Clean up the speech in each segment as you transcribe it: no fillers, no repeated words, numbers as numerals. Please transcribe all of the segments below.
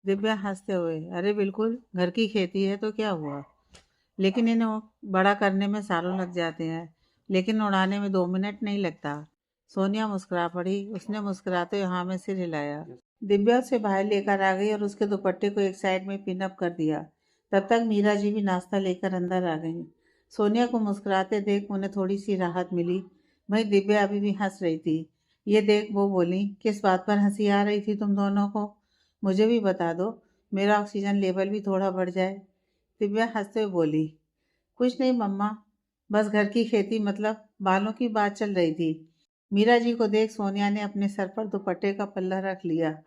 दिव्या हंसते हुए, अरे बिल्कुल, घर की खेती है तो क्या हुआ। लेकिन इन्हें बड़ा करने में सालों लग जाते हैं, लेकिन उड़ाने में 2 मिनट नहीं लगता। सोनिया मुस्कुरा पड़ी। उसने मुस्कुराते हुए हाँ में सिर हिलाया। दिव्या उसे बाहर लेकर आ गई और उसके दुपट्टे को एक साइड में पिन अप कर दिया। तब तक मीरा जी भी नाश्ता लेकर अंदर आ गई। सोनिया को मुस्कुराते देख उन्हें थोड़ी सी राहत मिली। वहीं दिव्या अभी भी हंस रही थी। ये देख वो बोली, किस बात पर हंसी आ रही थी तुम दोनों को? मुझे भी बता दो, मेरा ऑक्सीजन लेवल भी थोड़ा बढ़ जाए। दिव्या हंसते हुए बोली, कुछ नहीं मम्मा, बस घर की खेती मतलब बालों की बात चल रही थी। मीरा जी को देख सोनिया ने अपने सर पर दुपट्टे का पल्ला रख लिया।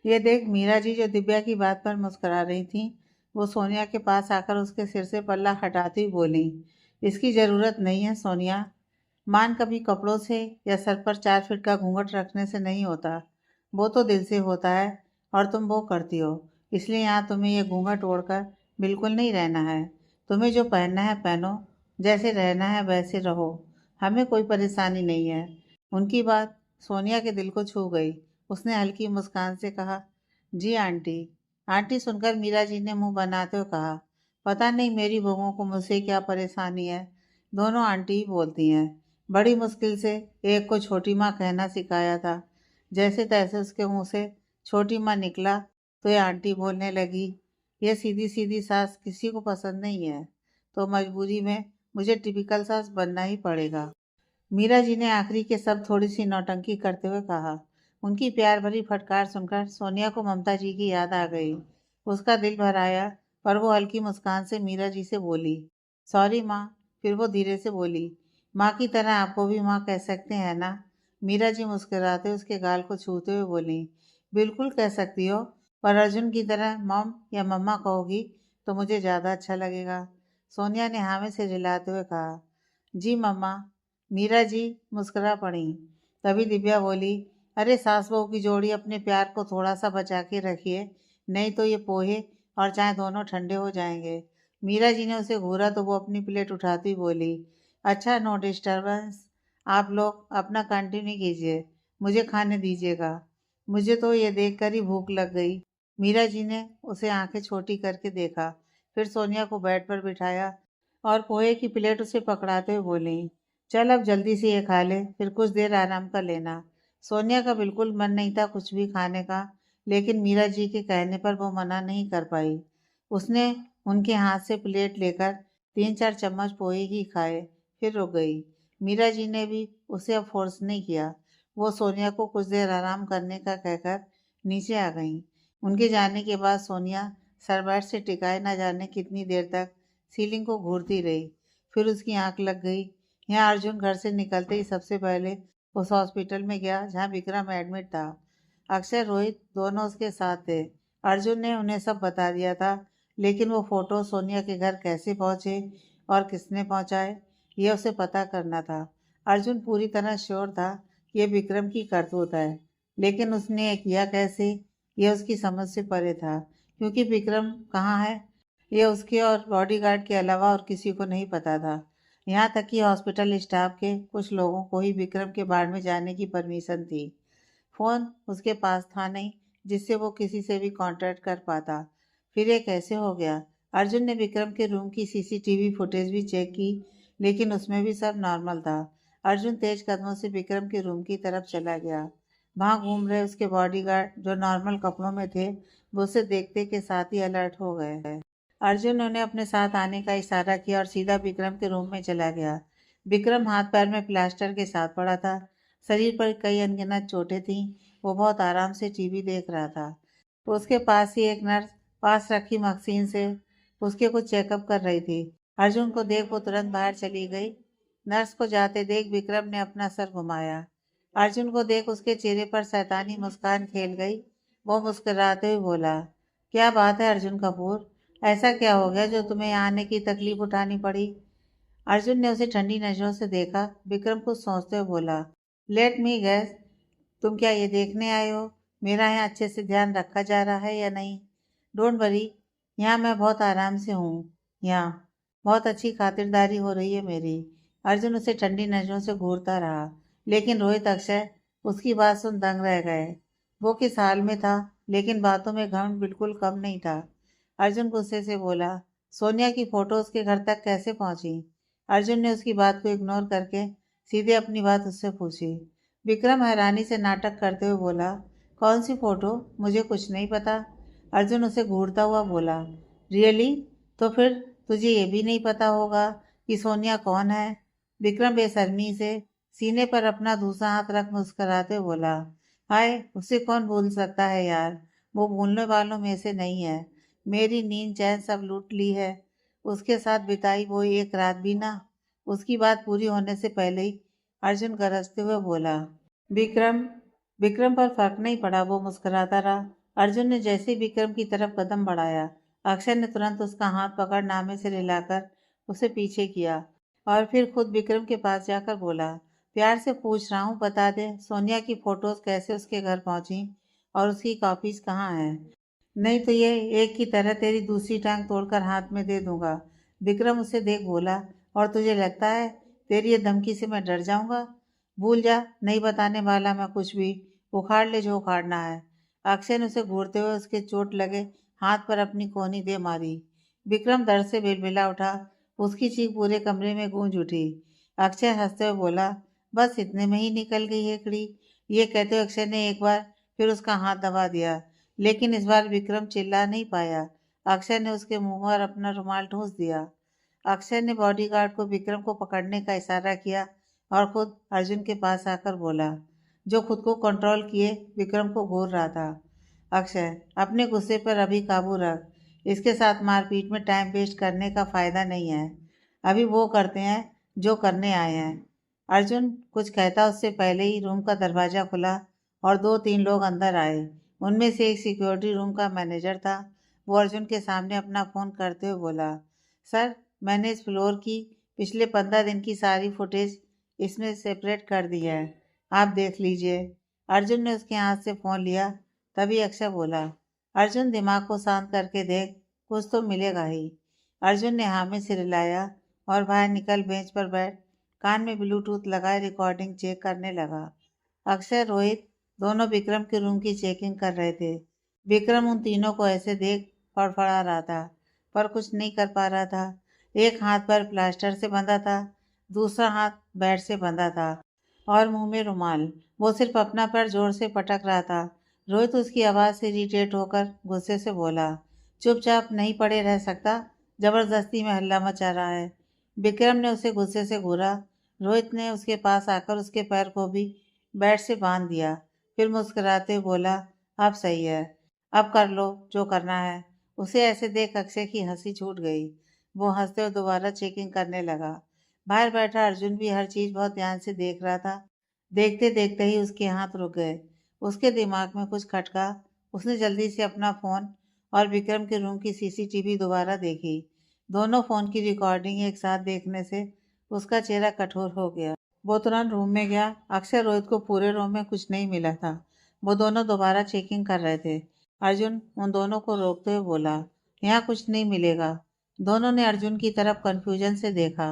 ये देख मीरा जी जो दिव्या की बात पर मुस्कुरा रही थी, वो सोनिया के पास आकर उसके सिर से पल्ला हटाती हुई बोली, इसकी ज़रूरत नहीं है सोनिया। मान कभी कपड़ों से या सर पर 4 फीट का घूंघट रखने से नहीं होता, वो तो दिल से होता है। और तुम वो करती हो, इसलिए यहाँ तुम्हें ये घूंघट ओढ़कर बिल्कुल नहीं रहना है। तुम्हें जो पहनना है पहनो, जैसे रहना है वैसे रहो, हमें कोई परेशानी नहीं है। उनकी बात सोनिया के दिल को छू गई। उसने हल्की मुस्कान से कहा, जी आंटी। आंटी सुनकर मीरा जी ने मुंह बनाते हुए कहा, पता नहीं मेरी बहुओं को मुझसे क्या परेशानी है, दोनों आंटी ही बोलती हैं। बड़ी मुश्किल से एक को छोटी माँ कहना सिखाया था। जैसे तैसे उसके मुंह से छोटी माँ निकला तो ये आंटी बोलने लगी। ये सीधी सीधी सास किसी को पसंद नहीं है, तो मजबूरी में मुझे टिपिकल सास बनना ही पड़ेगा। मीरा जी ने आखिरी के शब्द थोड़ी सी नौटंकी करते हुए कहा। उनकी प्यार भरी फटकार सुनकर सोनिया को ममता जी की याद आ गई। उसका दिल भर आया, पर वो हल्की मुस्कान से मीरा जी से बोली, सॉरी माँ। फिर वो धीरे से बोली, माँ की तरह आपको भी माँ कह सकते हैं ना? मीरा जी मुस्कुराते उसके गाल को छूते हुए बोली, बिल्कुल कह सकती हो, पर अर्जुन की तरह मॉम या मम्मा कहोगी तो मुझे ज़्यादा अच्छा लगेगा। सोनिया ने हाँ में सिर हिलाते हुए कहा, जी मम्मा। मीरा जी मुस्कुरा पड़ी। तभी दिव्या बोली, अरे सास बहू की जोड़ी अपने प्यार को थोड़ा सा बचा के रखिए, नहीं तो ये पोहे और चाय दोनों ठंडे हो जाएंगे। मीरा जी ने उसे घूरा तो वो अपनी प्लेट उठाती हुई बोली, अच्छा नो डिस्टरबेंस, आप लोग अपना कंटिन्यू कीजिए, मुझे खाने दीजिएगा। मुझे तो ये देखकर ही भूख लग गई। मीरा जी ने उसे आंखें छोटी करके देखा, फिर सोनिया को बेड पर बिठाया और पोहे की प्लेट उसे पकड़ाते हुए बोली, चल अब जल्दी से ये खा ले, फिर कुछ देर आराम कर लेना। सोनिया का बिल्कुल मन नहीं था कुछ भी खाने का, लेकिन मीरा जी के कहने पर वो मना नहीं कर पाई। उसने उनके हाथ से प्लेट लेकर 3-4 चम्मच पोहे ही खाए, फिर रुक गई। मीरा जी ने भी उसे अब फोर्स नहीं किया। वो सोनिया को कुछ देर आराम करने का कहकर नीचे आ गईं। उनके जाने के बाद सोनिया सरबैठ से टिकाए न जाने कितनी देर तक सीलिंग को घूरती रही। फिर उसकी आंख लग गई। यहाँ अर्जुन घर से निकलते ही सबसे पहले उस हॉस्पिटल में गया जहाँ विक्रम एडमिट था। अक्षय रोहित दोनों उसके साथ थे। अर्जुन ने उन्हें सब बता दिया था, लेकिन वो फोटो सोनिया के घर कैसे पहुंचे और किसने पहुंचाए, ये उसे पता करना था। अर्जुन पूरी तरह श्योर था कि ये विक्रम की करतूत है, लेकिन उसने ये किया कैसे, ये उसकी समझ से परे था, क्योंकि विक्रम कहाँ है ये उसके और बॉडीगार्ड के अलावा और किसी को नहीं पता था। यहाँ तक कि हॉस्पिटल स्टाफ के कुछ लोगों को ही विक्रम के बाढ़ में जाने की परमिशन थी। फ़ोन उसके पास था नहीं जिससे वो किसी से भी कांटेक्ट कर पाता। फिर ये कैसे हो गया? अर्जुन ने विक्रम के रूम की सीसीटीवी फुटेज भी चेक की, लेकिन उसमें भी सब नॉर्मल था। अर्जुन तेज कदमों से विक्रम के रूम की तरफ चला गया। वहाँ घूम रहे उसके बॉडीगार्ड जो नॉर्मल कपड़ों में थे, वो उसे देखते के साथ ही अलर्ट हो गए। अर्जुन ने उन्हें अपने साथ आने का इशारा किया और सीधा विक्रम के रूम में चला गया। विक्रम हाथ पैर में प्लास्टर के साथ पड़ा था। शरीर पर कई अनगिनत चोटें थीं। वो बहुत आराम से टीवी देख रहा था। उसके पास ही एक नर्स पास रखी मशीन से उसके कुछ चेकअप कर रही थी। अर्जुन को देख वो तुरंत बाहर चली गई। नर्स को जाते देख विक्रम ने अपना सर घुमाया। अर्जुन को देख उसके चेहरे पर शैतानी मुस्कान खेल गई। वो मुस्कुराते हुए बोला, क्या बात है अर्जुन कपूर, ऐसा क्या हो गया जो तुम्हें यहाँ आने की तकलीफ उठानी पड़ी? अर्जुन ने उसे ठंडी नजरों से देखा। विक्रम कुछ सोचते हुए बोला, लेट मी गैस, तुम क्या ये देखने आए हो मेरा यहाँ अच्छे से ध्यान रखा जा रहा है या नहीं? डोंट वरी, यहाँ मैं बहुत आराम से हूँ। यहाँ बहुत अच्छी खातिरदारी हो रही है मेरी। अर्जुन उसे ठंडी नजरों से घूरता रहा, लेकिन रोहित अक्षय उसकी बात सुन दंग रह गए। वो किस हाल में था लेकिन बातों में घमंड बिल्कुल कम नहीं था। अर्जुन गुस्से से बोला, सोनिया की फोटो उसके घर तक कैसे पहुंची? अर्जुन ने उसकी बात को इग्नोर करके सीधे अपनी बात उससे पूछी। विक्रम हैरानी से नाटक करते हुए बोला, कौन सी फोटो? मुझे कुछ नहीं पता। अर्जुन उसे घूरता हुआ बोला, रियली? तो फिर तुझे ये भी नहीं पता होगा कि सोनिया कौन है? विक्रम बेशर्मी से सीने पर अपना दूसरा हाथ रख मुस्कुराते हुए बोला, हाय, उसे कौन भूल सकता है यार, वो भूलने वालों में से नहीं है। मेरी नींद चैन सब लूट ली है। उसके साथ बिताई वो एक रात भी ना। उसकी बात पूरी होने से पहले ही अर्जुन गरजते हुए बोला। विक्रम विक्रम पर फर्क नहीं पड़ा, वो मुस्कुराता रहा। अर्जुन ने जैसे ही विक्रम की तरफ कदम बढ़ाया, अक्षय ने तुरंत उसका हाथ पकड़ नामे से हिलाकर उसे पीछे किया और फिर खुद विक्रम के पास जाकर बोला, प्यार से पूछ रहा हूँ, बता दे सोनिया की फोटोज कैसे उसके घर पहुंची और उसकी कॉपीज कहाँ हैं? नहीं तो ये एक की तरह तेरी दूसरी टांग तोड़कर हाथ में दे दूंगा। विक्रम उसे देख बोला, और तुझे लगता है तेरी ये धमकी से मैं डर जाऊंगा? भूल जा, नहीं बताने वाला मैं कुछ भी। उखाड़ ले जो उखाड़ना है। अक्षय ने उसे घूरते हुए उसके चोट लगे हाथ पर अपनी कोहनी दे मारी। विक्रम दर्द से बिलबिला उठा। उसकी चीख पूरे कमरे में गूंज उठी। अक्षय हंसते हुए बोला, बस इतने में ही निकल गई हेकड़ी। ये कहते हुए अक्षय ने एक बार फिर उसका हाथ दबा दिया, लेकिन इस बार विक्रम चिल्ला नहीं पाया। अक्षय ने उसके मुंह पर अपना रुमाल ठूंस दिया। अक्षय ने बॉडीगार्ड को विक्रम को पकड़ने का इशारा किया और खुद अर्जुन के पास आकर बोला, जो खुद को कंट्रोल किए विक्रम को घूर रहा था। अक्षय, अपने गुस्से पर अभी काबू रख। इसके साथ मारपीट में टाइम वेस्ट करने का फायदा नहीं है। अभी वो करते हैं जो करने आए हैं। अर्जुन कुछ कहता उससे पहले ही रूम का दरवाजा खुला और 2-3 लोग अंदर आए। उनमें से एक सिक्योरिटी रूम का मैनेजर था। वो अर्जुन के सामने अपना फ़ोन करते हुए बोला, सर, मैंने इस फ्लोर की पिछले 15 दिन की सारी फुटेज इसमें सेपरेट कर दी है। आप देख लीजिए। अर्जुन ने उसके हाथ से फ़ोन लिया। तभी अक्षय बोला, अर्जुन, दिमाग को शांत करके देख, कुछ तो मिलेगा ही। अर्जुन ने हाँ में सिर हिलाया और बाहर निकल बेंच पर बैठ कान में ब्लूटूथ लगाए रिकॉर्डिंग चेक करने लगा। अक्षय, रोहित दोनों विक्रम के रूम की चेकिंग कर रहे थे। विक्रम उन तीनों को ऐसे देख फड़फड़ा रहा था, पर कुछ नहीं कर पा रहा था। एक हाथ पर प्लास्टर से बंधा था, दूसरा हाथ बेड से बंधा था और मुंह में रुमाल। वो सिर्फ अपना पैर जोर से पटक रहा था। रोहित उसकी आवाज़ से इरिटेट होकर गुस्से से बोला, चुपचाप नहीं पड़े रह सकता? जबरदस्ती में हल्ला मचा रहा है। विक्रम ने उसे गुस्से से घूरा। रोहित ने उसके पास आकर उसके पैर को भी बेड से बांध दिया। फिर मुस्कुराते हुए बोला, अब सही है, अब कर लो जो करना है। उसे ऐसे देख अक्षय की हंसी छूट गई। वो हंसते हुए दोबारा चेकिंग करने लगा। बाहर बैठा अर्जुन भी हर चीज बहुत ध्यान से देख रहा था। देखते देखते ही उसके हाथ रुक गए। उसके दिमाग में कुछ खटका। उसने जल्दी से अपना फोन और विक्रम के रूम की सीसीटीवी दोबारा देखी। दोनों फोन की रिकॉर्डिंग एक साथ देखने से उसका चेहरा कठोर हो गया। वो तुरंत रूम में गया। अक्षय, रोहित को पूरे रूम में कुछ नहीं मिला था। वो दोनों दोबारा चेकिंग कर रहे थे। अर्जुन उन दोनों को रोकते हुए बोला, यहाँ कुछ नहीं मिलेगा। दोनों ने अर्जुन की तरफ कंफ्यूजन से देखा।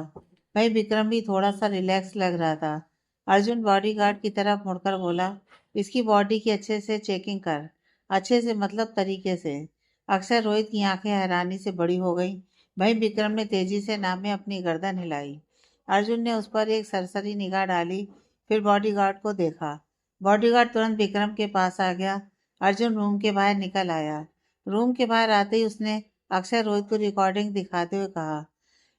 वहीं विक्रम भी थोड़ा सा रिलैक्स लग रहा था। अर्जुन बॉडीगार्ड की तरफ मुड़कर बोला, इसकी बॉडी की अच्छे से चेकिंग कर। अच्छे से मतलब तरीके से। अक्षय, रोहित की आंखें हैरानी से बड़ी हो गईं। वहीं विक्रम ने तेजी से नाम में अपनी गर्दन हिलाई। अर्जुन ने उस पर एक सरसरी निगाह डाली, फिर बॉडीगार्ड को देखा। बॉडीगार्ड तुरंत विक्रम के पास आ गया। अर्जुन रूम के बाहर निकल आया। रूम के बाहर आते ही उसने अक्षय रोहित को रिकॉर्डिंग दिखाते हुए कहा,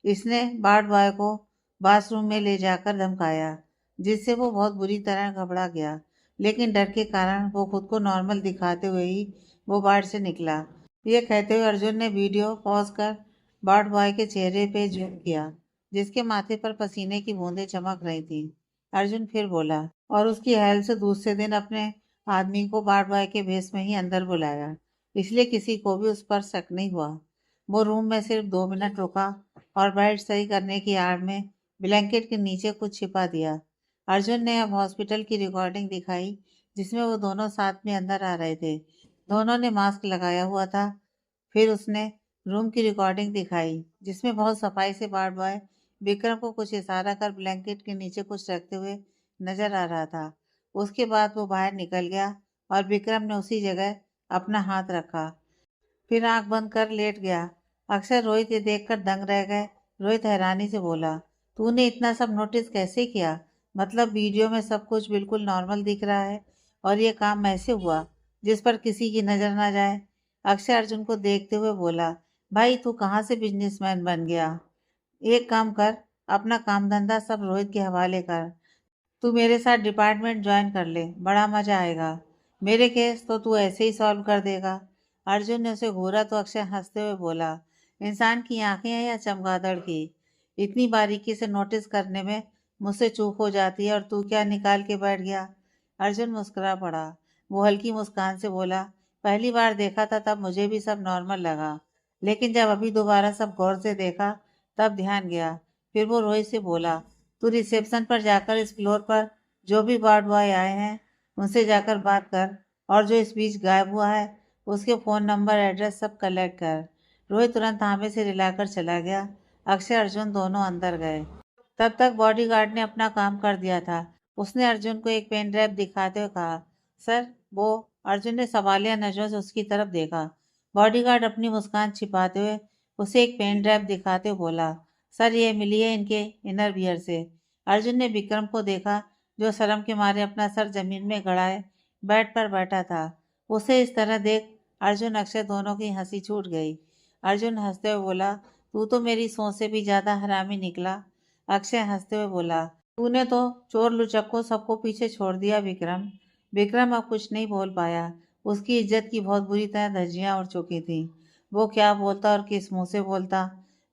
इसने वार्ड बॉय को बाथरूम में ले जाकर धमकाया, जिससे वो बहुत बुरी तरह घबरा गया। लेकिन डर के कारण वो खुद को नॉर्मल दिखाते हुए ही वो वार्ड से निकला। ये कहते हुए अर्जुन ने वीडियो पॉज कर वार्ड बॉय के चेहरे पे जूम किया, जिसके माथे पर पसीने की बूंदें चमक रही थीं। अर्जुन फिर बोला, और उसकी हेल्प से दूसरे दिन अपने आदमी को वार्ड बॉय के भेस में ही अंदर बुलाया, इसलिए किसी को भी उस पर शक नहीं हुआ। वो रूम में सिर्फ 2 मिनट रुका और बेड सही करने की आड़ में ब्लैंकेट के नीचे कुछ छिपा दिया। अर्जुन ने अब हॉस्पिटल की रिकॉर्डिंग दिखाई, जिसमें वो दोनों साथ में अंदर आ रहे थे। दोनों ने मास्क लगाया हुआ था। फिर उसने रूम की रिकॉर्डिंग दिखाई, जिसमें बहुत सफाई से वार्ड बॉय विक्रम को कुछ इशारा कर ब्लैंकेट के नीचे कुछ रखते हुए नजर आ रहा था। उसके बाद वो बाहर निकल गया और विक्रम ने उसी जगह अपना हाथ रखा, फिर आंख बंद कर लेट गया। अक्षय रोहित ये देखकर दंग रह गए। रोहित हैरानी से बोला, तूने इतना सब नोटिस कैसे किया? मतलब वीडियो में सब कुछ बिल्कुल नॉर्मल दिख रहा है और ये काम ऐसे हुआ जिस पर किसी की नजर ना जाए। अक्षय अर्जुन को देखते हुए बोला, भाई तू कहाँ से बिजनेसमैन बन गया? एक काम कर, अपना काम धंधा सब रोहित के हवाले कर। तू मेरे साथ डिपार्टमेंट ज्वाइन कर ले, बड़ा मजा आएगा। मेरे केस तो तू ऐसे ही सॉल्व कर देगा। अर्जुन ने उसे घूरा तो अक्षय हंसते हुए बोला, इंसान की आंखें हैं या चमगादड़ की? इतनी बारीकी से नोटिस करने में मुझसे चूक हो जाती है और तू क्या निकाल के बैठ गया? अर्जुन मुस्कुरा पड़ा। वो हल्की मुस्कान से बोला, पहली बार देखा था तब मुझे भी सब नॉर्मल लगा, लेकिन जब अभी दोबारा सब गौर से देखा तब ध्यान गया। फिर वो रोहित से बोला, तू रिसेप्शन पर जाकर इस फ्लोर पर जो भी वार्ड बॉय आए हैं उनसे जाकर बात कर, और जो इस बीच गायब हुआ है उसके फ़ोन नंबर एड्रेस सब कलेक्ट कर। रोहित तुरंत हामे से रिलाकर चला गया। अक्षय अर्जुन दोनों अंदर गए। तब तक बॉडीगार्ड ने अपना काम कर दिया था। उसने अर्जुन को एक पेन ड्राइव दिखाते हुए कहा, सर वो। अर्जुन ने सवालिया नजरों से उसकी तरफ देखा। बॉडीगार्ड अपनी मुस्कान छिपाते हुए उसे एक पेन ड्राइव दिखाते हुए बोला, सर ये मिली है इनके इनर वियर से। अर्जुन ने विक्रम को देखा जो शर्म के मारे अपना सर जमीन में गड़ाए बेड पर बैठा था। उसे इस तरह देख अर्जुन अक्षय दोनों की हंसी छूट गई। अर्जुन हंसते हुए बोला, तू तो मेरी सोच से भी ज्यादा हरामी निकला। अक्षय हंसते हुए बोला, तूने तो चोर लुचक्कों सबको पीछे छोड़ दिया विक्रम। विक्रम अब कुछ नहीं बोल पाया। उसकी इज्जत की बहुत बुरी तरह धज्जियां उड़ चुकी थी। वो क्या बोलता और किस मुंह से बोलता?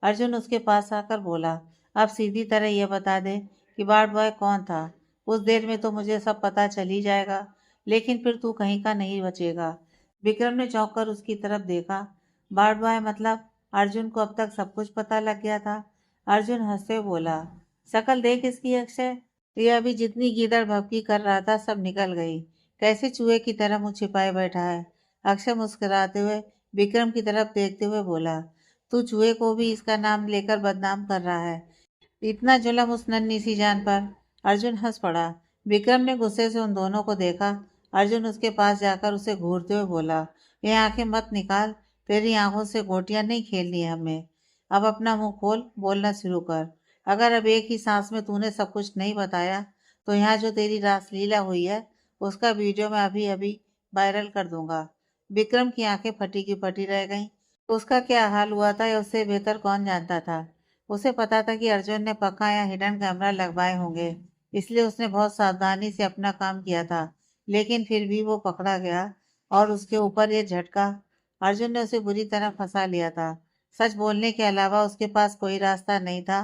अर्जुन उसके पास आकर बोला, अब सीधी तरह यह बता दे कि वार्ड बॉय कौन था। उस देर में तो मुझे सब पता चल ही जाएगा, लेकिन फिर तू कहीं का नहीं बचेगा। विक्रम ने चौंक कर उसकी तरफ देखा। वार्ड बॉय मतलब? अर्जुन को अब तक सब कुछ पता लग गया था। अर्जुन हंसते हुए बोला, शकल देख इसकी अक्षय। ये अभी जितनी गीदड़ भभकी कर रहा था सब निकल गई। कैसे चूहे की तरह मुंह छिपाए बैठा है। अक्षय मुस्कुराते हुए विक्रम की तरफ देखते हुए बोला, तू चूहे को भी इसका नाम लेकर बदनाम कर रहा है। इतना जुल्म उस नन्ही सी जान पर? अर्जुन हंस पड़ा। विक्रम ने गुस्से से उन दोनों को देखा। अर्जुन उसके पास जाकर उसे घूरते हुए बोला, ये आंखें मत निकाल। तेरी आंखों से गोटियां नहीं खेलनी है हमें। अब अपना मुंह खोल, बोलना शुरू कर। अगर अब एक ही सांस में तूने सब कुछ नहीं बताया तो यहाँ जो तेरी रासलीला हुई है उसका वीडियो मैं अभी अभी वायरल कर दूंगा। विक्रम की आंखें फटी की फटी रह गईं। उसका क्या हाल हुआ था, या उससे बेहतर कौन जानता था। उसे पता था कि अर्जुन ने पक्का या हिडन कैमरा लगवाए होंगे, इसलिए उसने बहुत सावधानी से अपना काम किया था। लेकिन फिर भी वो पकड़ा गया, और उसके ऊपर ये झटका। अर्जुन ने उसे बुरी तरह फंसा लिया था। सच बोलने के अलावा उसके पास कोई रास्ता नहीं था।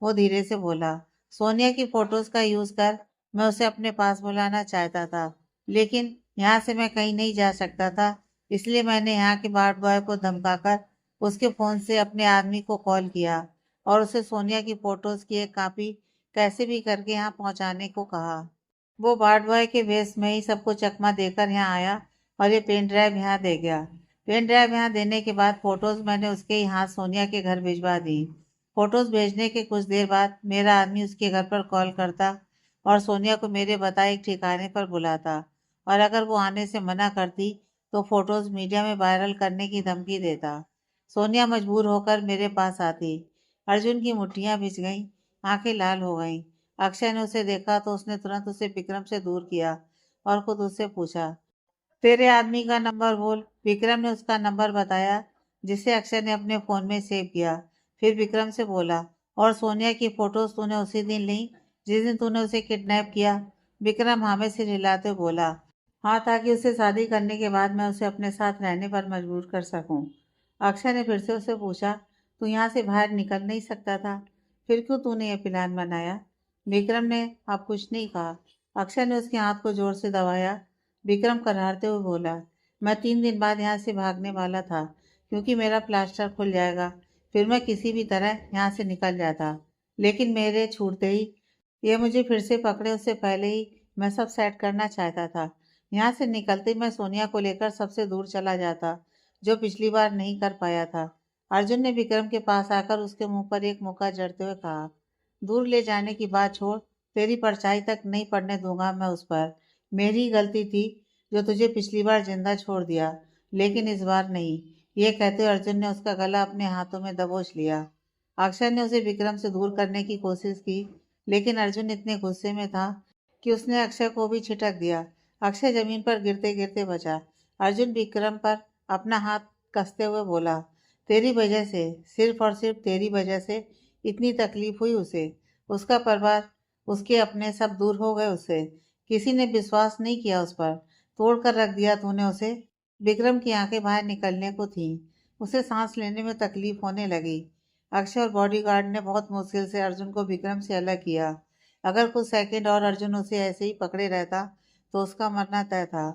वो धीरे से बोला, सोनिया की फोटोज का यूज कर मैं उसे अपने पास बुलाना चाहता था, लेकिन यहाँ से मैं कहीं नहीं जा सकता था। इसलिए मैंने यहाँ के वार्ड बॉय को धमकाकर उसके फोन से अपने आदमी को कॉल किया और उसे सोनिया की फोटोज की एक कॉपी कैसे भी करके यहाँ पहुँचाने को कहा। वो वार्ड बॉय के वेश में ही सबको चकमा देकर यहाँ आया और ये पेन ड्राइव यहाँ दे गया। पेन ड्राइव यहाँ देने के बाद फोटोज मैंने उसके यहाँ सोनिया के घर भिजवा दी। फोटोज भेजने के कुछ देर बाद मेरा आदमी उसके घर पर कॉल करता और सोनिया को मेरे बताए एक ठिकाने पर बुलाता, और अगर वो आने से मना करती तो फोटोज मीडिया में वायरल करने की धमकी देता। सोनिया मजबूर होकर मेरे पास आती। अर्जुन की मुट्ठियां भिज गईं, आंखें लाल हो गईं। अक्षय ने उसे देखा तो उसने तुरंत उसे विक्रम से दूर किया और खुद उससे पूछा, तेरे आदमी का नंबर बोल। विक्रम ने उसका नंबर बताया, जिसे अक्षय ने अपने फोन में सेव किया। फिर विक्रम से बोला, और सोनिया की फोटोज तूने उसी दिन ली जिस दिन तूने उसे किडनैप किया? विक्रम हामे से हिलाते बोला, हाँ, ताकि उसे शादी करने के बाद मैं उसे अपने साथ रहने पर मजबूर कर सकूं। अक्षय ने फिर से उसे पूछा, तू यहाँ से बाहर निकल नहीं सकता था, फिर क्यों तूने ये प्लान बनाया? विक्रम ने अब कुछ नहीं कहा। अक्षय ने उसके हाथ को जोर से दबाया। विक्रम करारते हुए बोला, मैं 3 दिन बाद यहाँ से भागने वाला था, क्योंकि मेरा प्लास्टर खुल जाएगा। फिर मैं किसी भी तरह यहाँ से निकल जाता, लेकिन मेरे छूटते ही ये मुझे फिर से पकड़े, उससे पहले ही मैं सब सेट करना चाहता था। यहाँ से निकलते मैं सोनिया को लेकर सबसे दूर चला जाता, जो पिछली बार नहीं कर पाया था। अर्जुन ने विक्रम के पास आकर उसके मुंह पर एक मुक्का जड़ते हुए कहा, दूर ले जाने की बात छोड़, तेरी परछाई तक नहीं पड़ने दूंगा मैं उस पर। मेरी गलती थी जो तुझे पिछली बार जिंदा छोड़ दिया, लेकिन इस बार नहीं। ये कहते हुए अर्जुन ने उसका गला अपने हाथों में दबोच लिया। अक्षय ने उसे विक्रम से दूर करने की कोशिश की, लेकिन अर्जुन इतने गुस्से में था कि उसने अक्षय को भी छिटक दिया। अक्षय जमीन पर गिरते गिरते बचा। अर्जुन विक्रम पर अपना हाथ कसते हुए बोला, तेरी वजह से, सिर्फ और सिर्फ तेरी वजह से इतनी तकलीफ हुई उसे। उसका परिवार, उसके अपने सब दूर हो गए उससे। किसी ने विश्वास नहीं किया उस पर। तोड़ कर रख दिया तूने उसे। विक्रम की आंखें बाहर निकलने को थीं। उसे सांस लेने में तकलीफ होने लगी। अक्षय और बॉडीगार्ड ने बहुत मुश्किल से अर्जुन को विक्रम से अलग किया। अगर कुछ सेकंड और अर्जुन उसे ऐसे ही पकड़े रहता तो उसका मरना तय था।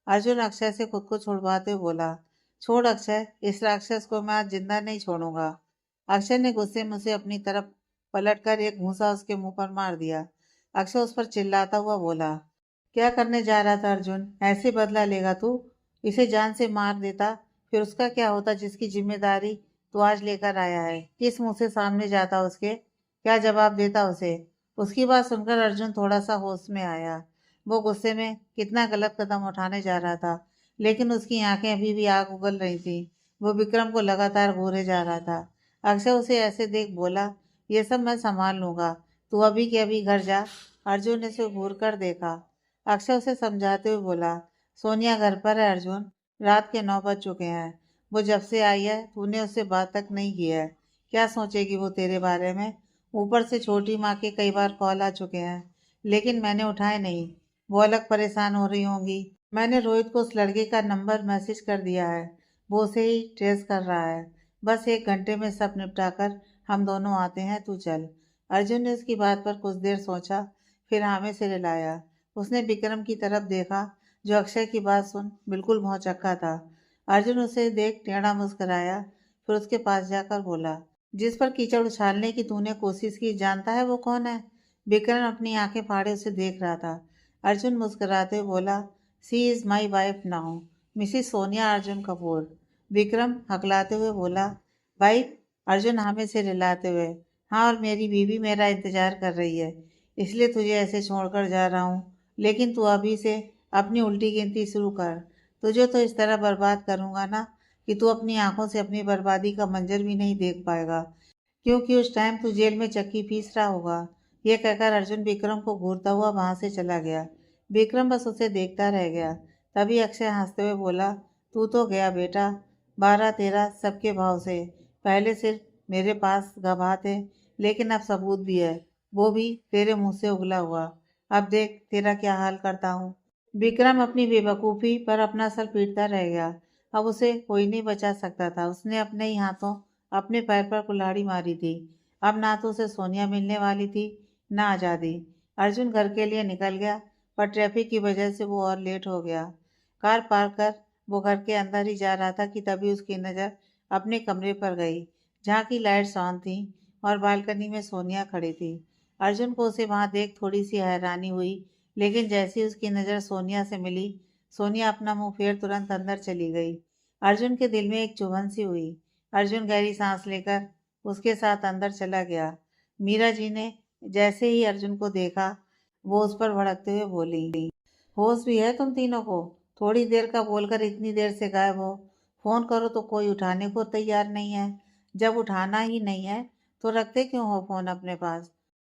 अर्जुन अक्षय से खुद को छुड़वाते हुए बोला, छोड़ अक्षय, इस राक्षस को मैं आज जिंदा नहीं छोड़ूंगा। अक्षय ने गुस्से में उसे अपनी तरफ पलटकर एक घूंसा उसके मुंह पर मार दिया। अक्षय उस पर चिल्लाता हुआ बोला, क्या करने जा रहा था अर्जुन? ऐसे बदला लेगा तू? इसे जान से मार देता, फिर उसका क्या होता जिसकी जिम्मेदारी तू आज लेकर आया है? किस मुंह से सामने जाता उसके? क्या जवाब देता उसे? उसकी बात सुनकर अर्जुन थोड़ा सा होश में आया। वो गुस्से में कितना गलत कदम उठाने जा रहा था, लेकिन उसकी आंखें अभी भी आग उगल रही थी। वो विक्रम को लगातार घूरे जा रहा था। अक्षय उसे ऐसे देख बोला, ये सब मैं संभाल लूंगा, तू अभी के अभी घर जा। अर्जुन ने उसे घूर कर देखा। अक्षय उसे समझाते हुए बोला, सोनिया घर पर है अर्जुन, रात के 9 बज चुके हैं। वो जब से आई है तूने उससे बात तक नहीं की है। क्या सोचेगी वो तेरे बारे में? ऊपर से छोटी माँ के कई बार कॉल आ चुके हैं, लेकिन मैंने उठाए नहीं। वो अलग परेशान हो रही होंगी। मैंने रोहित को उस लड़के का नंबर मैसेज कर दिया है, वो उसे ही ट्रेस कर रहा है। बस 1 घंटे में सब निपटा कर हम दोनों आते हैं, तू चल। अर्जुन ने उसकी बात पर कुछ देर सोचा, फिर हाँ में सिर हिलाया। उसने विक्रम की तरफ देखा, जो अक्षय की बात सुन बिल्कुल भौचक्का था। अर्जुन उसे देख टेढ़ा मुस्कुराया, फिर उसके पास जाकर बोला, जिस पर कीचड़ उछालने की तूने कोशिश की, जानता है वो कौन है? विक्रम अपनी आंखें फाड़े उसे देख रहा था। अर्जुन मुस्कुराते हुए बोला, she is my wife now, Mrs Sonia Arjun Kapoor. Vikram हकलाते हुए बोला, वाइफ? अर्जुन हमें से रिलाते हुए, हाँ, और मेरी बीवी मेरा इंतजार कर रही है, इसलिए तुझे ऐसे छोड़कर जा रहा हूँ। लेकिन तू अभी से अपनी उल्टी गिनती शुरू कर। तुझे तो इस तरह बर्बाद करूंगा ना कि तू अपनी आंखों से अपनी बर्बादी का मंजर भी नहीं देख पाएगा, क्योंकि उस टाइम तू जेल में चक्की पीस रहा होगा। यह कहकर अर्जुन विक्रम को घूरता हुआ वहां से चला गया। विक्रम बस उसे देखता रह गया। तभी अक्षय हंसते हुए बोला, तू तो गया बेटा, 12-13 सबके भाव से। पहले सिर्फ मेरे पास गवाह थे, लेकिन अब सबूत भी है, वो भी तेरे मुंह से उगला हुआ। अब देख तेरा क्या हाल करता हूँ। विक्रम अपनी बेवकूफ़ी पर अपना सर पीटता रह गया। अब उसे कोई नहीं बचा सकता था। उसने अपने ही हाथों अपने पैर पर कुल्हाड़ी मारी थी। अब ना तो उसे सोनिया मिलने वाली थी, ना आज़ादी। अर्जुन घर के लिए निकल गया, पर ट्रैफिक की वजह से वो और लेट हो गया। कार पार्क कर वो घर के अंदर ही जा रहा था कि तभी उसकी नज़र अपने कमरे पर गई, जहाँ की लाइट्स ऑन थी और बालकनी में सोनिया खड़ी थी। अर्जुन को उसे वहां देख थोड़ी सी हैरानी हुई, लेकिन जैसे ही उसकी नज़र सोनिया से मिली, सोनिया अपना मुंह फेर तुरंत अंदर चली गई। अर्जुन के दिल में एक चुभन सी हुई। अर्जुन गहरी सांस लेकर उसके साथ अंदर चला गया। मीरा जी ने जैसे ही अर्जुन को देखा, वो उस पर भड़कते हुए बोली, होश भी है तुम तीनों को? थोड़ी देर का बोलकर इतनी देर से गायब हो। फोन करो तो कोई उठाने को तैयार नहीं है। जब उठाना ही नहीं है तो रखते क्यों हो फोन अपने पास?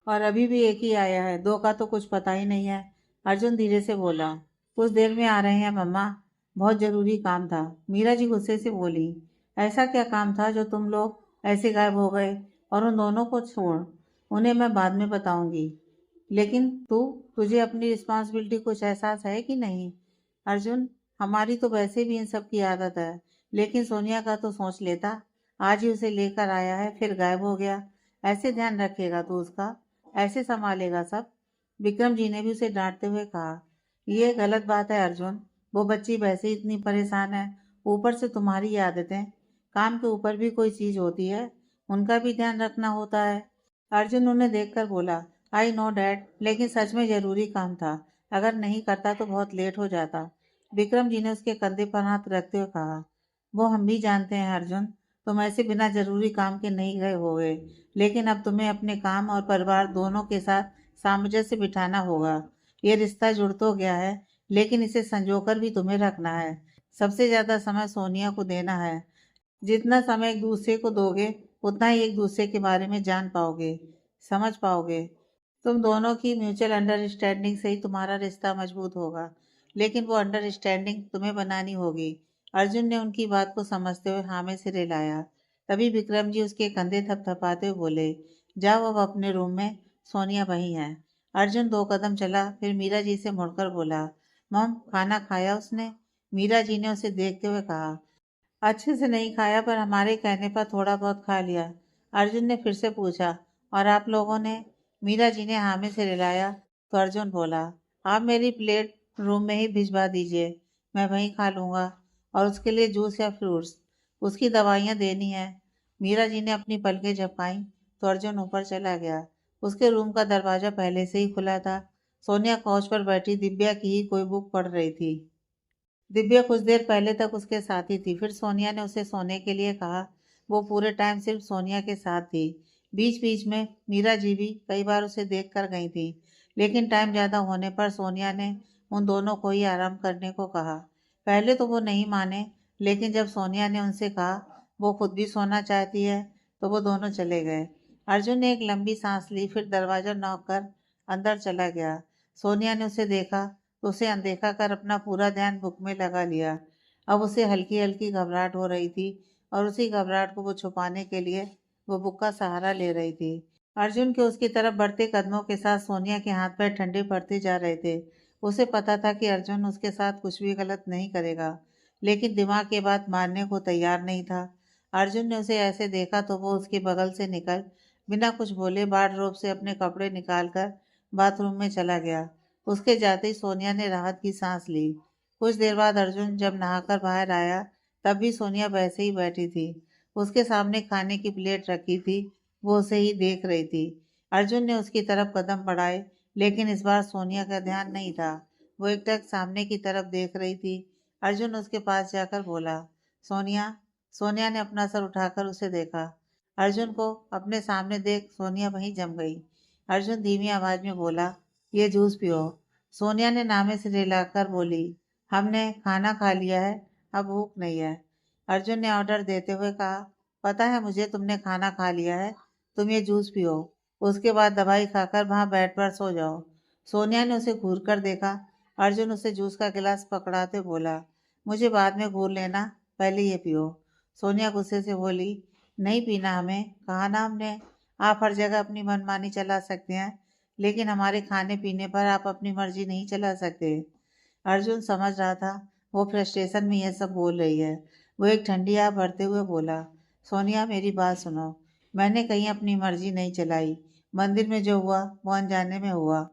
और अभी भी एक ही आया है, दो का तो कुछ पता ही नहीं है। अर्जुन धीरे से बोला, कुछ देर में आ रहे हैं मम्मा, बहुत जरूरी काम था। मीरा जी गुस्से से बोली, ऐसा क्या काम था जो तुम लोग ऐसे गायब हो गए? और उन दोनों को छोड़, उन्हें मैं बाद में बताऊंगी। लेकिन तुझे अपनी रिस्पॉन्सिबिलिटी कुछ एहसास है कि नहीं? अर्जुन, हमारी तो वैसे भी इन सब की आदत है, लेकिन सोनिया का तो सोच लेता। आज ही उसे लेकर आया है, फिर गायब हो गया। ऐसे ध्यान रखेगा तू उसका? ऐसे संभालेगा सब? विक्रम जी ने भी उसे डांटते हुए कहा, ये गलत बात है अर्जुन, वो बच्ची वैसे ही इतनी परेशान है, ऊपर से तुम्हारी आदतें। काम के ऊपर भी कोई चीज होती है, उनका भी ध्यान रखना होता है। अर्जुन उन्हें देखकर बोला, आई नो डैड, लेकिन सच में जरूरी काम था, अगर नहीं करता तो बहुत लेट हो जाता। विक्रम जी ने उसके कंधे पर हाथ रखते हुए कहा, वो हम भी जानते हैं अर्जुन, तुम ऐसे बिना जरूरी काम के नहीं गए होगे, लेकिन अब तुम्हें अपने काम और परिवार दोनों के साथ सामंजस्य बिठाना होगा। ये रिश्ता जुड़ तो गया है, लेकिन इसे संजोकर भी तुम्हें रखना है। सबसे ज़्यादा समय सोनिया को देना है। जितना समय एक दूसरे को दोगे, उतना ही एक दूसरे के बारे में जान पाओगे, समझ पाओगे। तुम दोनों की म्यूचुअल अंडरस्टैंडिंग से ही तुम्हारा रिश्ता मजबूत होगा, लेकिन वो अंडरस्टैंडिंग तुम्हें बनानी होगी। अर्जुन ने उनकी बात को समझते हुए हाँ में सिर हिलाया। तभी विक्रम जी उसके कंधे थपथपाते हुए बोले, जाओ अब अपने रूम में, सोनिया वही है। अर्जुन 2 कदम चला, फिर मीरा जी से मुड़कर बोला, मॉम खाना खाया उसने? मीरा जी ने उसे देखते हुए कहा, अच्छे से नहीं खाया, पर हमारे कहने पर थोड़ा बहुत खा लिया। अर्जुन ने फिर से पूछा, और आप लोगों ने? मीरा जी ने हामी से हिलाया तो अर्जुन बोला, आप मेरी प्लेट रूम में ही भिजवा दीजिए, मैं वहीं खा लूँगा। और उसके लिए जूस या फ्रूट्स, उसकी दवाइयाँ देनी है। मीरा जी ने अपनी पलकें झपकाईं तो अर्जुन ऊपर चला गया। उसके रूम का दरवाज़ा पहले से ही खुला था। सोनिया काउच पर बैठी दिव्या की ही कोई बुक पढ़ रही थी। दिव्या कुछ देर पहले तक उसके साथ ही थी, फिर सोनिया ने उसे सोने के लिए कहा। वो पूरे टाइम सिर्फ सोनिया के साथ थी। बीच बीच में मीरा जी भी कई बार उसे देख कर गई थी, लेकिन टाइम ज़्यादा होने पर सोनिया ने उन दोनों को ही आराम करने को कहा। पहले तो वो नहीं माने, लेकिन जब सोनिया ने उनसे कहा वो खुद भी सोना चाहती है, तो वो दोनों चले गए। अर्जुन ने एक लंबी सांस ली, फिर दरवाज़ा नॉक कर अंदर चला गया। सोनिया ने उसे देखा तो उसे अनदेखा कर अपना पूरा ध्यान बुक में लगा लिया। अब उसे हल्की हल्की घबराहट हो रही थी, और उसी घबराहट को वो छुपाने के लिए वो बुक का सहारा ले रही थी। अर्जुन के उसकी तरफ बढ़ते कदमों के साथ सोनिया के हाथ पैर ठंडे पड़ते जा रहे थे। उसे पता था कि अर्जुन उसके साथ कुछ भी गलत नहीं करेगा, लेकिन दिमाग के बात मानने को तैयार नहीं था। अर्जुन ने उसे ऐसे देखा तो वो उसके बगल से निकल बिना कुछ बोले वार्डरोब से अपने कपड़े निकालकर बाथरूम में चला गया। उसके जाते ही सोनिया ने राहत की सांस ली। कुछ देर बाद अर्जुन जब नहाकर बाहर आया, तब भी सोनिया वैसे ही बैठी थी। उसके सामने खाने की प्लेट रखी थी, वो उसे ही देख रही थी। अर्जुन ने उसकी तरफ कदम बढ़ाए, लेकिन इस बार सोनिया का ध्यान नहीं था। वो एकटक सामने की तरफ देख रही थी। अर्जुन उसके पास जाकर बोला, सोनिया। सोनिया ने अपना सर उठाकर उसे देखा। अर्जुन को अपने सामने देख सोनिया वहीं जम गई। अर्जुन धीमी आवाज में बोला, ये जूस पियो। सोनिया ने नामे से हिलाकर बोली, हमने खाना खा लिया है, अब भूख नहीं है। अर्जुन ने ऑर्डर देते हुए कहा, पता है मुझे तुमने खाना खा लिया है, तुम ये जूस पियो, उसके बाद दवाई खाकर वहाँ बेड पर सो जाओ। सोनिया ने उसे घूर कर देखा। अर्जुन उसे जूस का गिलास पकड़ाते बोला, मुझे बाद में घूर लेना, पहले ये पियो। सोनिया गुस्से से बोली, नहीं पीना हमें, कहा ना हमने। आप हर जगह अपनी मनमानी चला सकते हैं, लेकिन हमारे खाने पीने पर आप अपनी मर्जी नहीं चला सकते। अर्जुन समझ रहा था वो फ्रस्ट्रेशन में यह सब बोल रही है। वो एक ठंडी आह भरते हुए बोला, सोनिया मेरी बात सुनो, मैंने कहीं अपनी मर्जी नहीं चलाई। मंदिर में जो हुआ वो अनजाने में हुआ।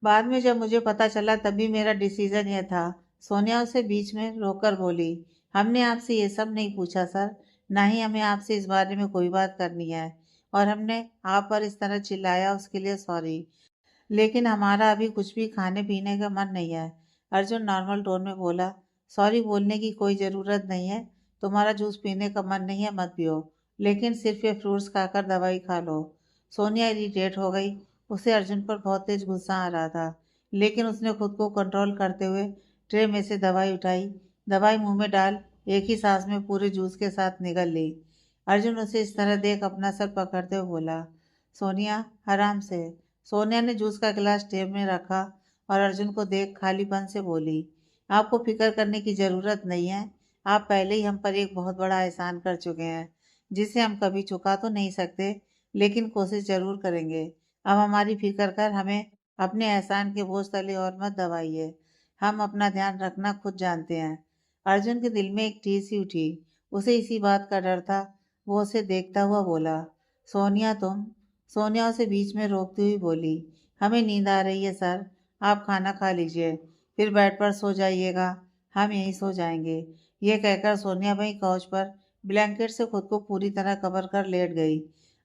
बाद में जब मुझे पता चला तब भी मेरा डिसीजन यह था। सोनिया उसे बीच में रोककर बोली, हमने आपसे ये सब नहीं पूछा सर, ना ही हमें आपसे इस बारे में कोई बात करनी है, और हमने आप पर इस तरह चिल्लाया उसके लिए सॉरी, लेकिन हमारा अभी कुछ भी खाने पीने का मन नहीं है। अर्जुन नॉर्मल टोन में बोला, सॉरी बोलने की कोई ज़रूरत नहीं है, तुम्हारा जूस पीने का मन नहीं है मत पियो, लेकिन सिर्फ ये फ्रूट्स खाकर दवाई खा लो। सोनिया इरिटेट हो गई। उसे अर्जुन पर बहुत तेज गुस्सा आ रहा था, लेकिन उसने खुद को कंट्रोल करते हुए ट्रे में से दवाई उठाई, दवाई मुंह में डाल एक ही सांस में पूरे जूस के साथ निगल ली। अर्जुन उसे इस तरह देख अपना सर पकड़ते हुए बोला, सोनिया आराम से। सोनिया ने जूस का गिलास टेब में रखा और अर्जुन को देख खालीपन से बोली, आपको फिक्र करने की ज़रूरत नहीं है। आप पहले ही हम पर एक बहुत बड़ा एहसान कर चुके हैं, जिसे हम कभी चुका तो नहीं सकते, लेकिन कोशिश ज़रूर करेंगे। अब हमारी फिक्र कर हमें अपने एहसान के बोझ तले और मत दबाइए। हम अपना ध्यान रखना खुद जानते हैं। अर्जुन के दिल में एक टीस सी उठी। उसे इसी बात का डर था। वो उसे देखता हुआ बोला, सोनिया तुम। सोनिया उसे बीच में रोकती हुई बोली, हमें नींद आ रही है सर, आप खाना खा लीजिए, फिर बेड पर सो जाइएगा, हम यहीं सो जाएंगे। ये कहकर सोनिया वहीं काउच पर ब्लैंकेट से खुद को पूरी तरह कवर कर लेट गई।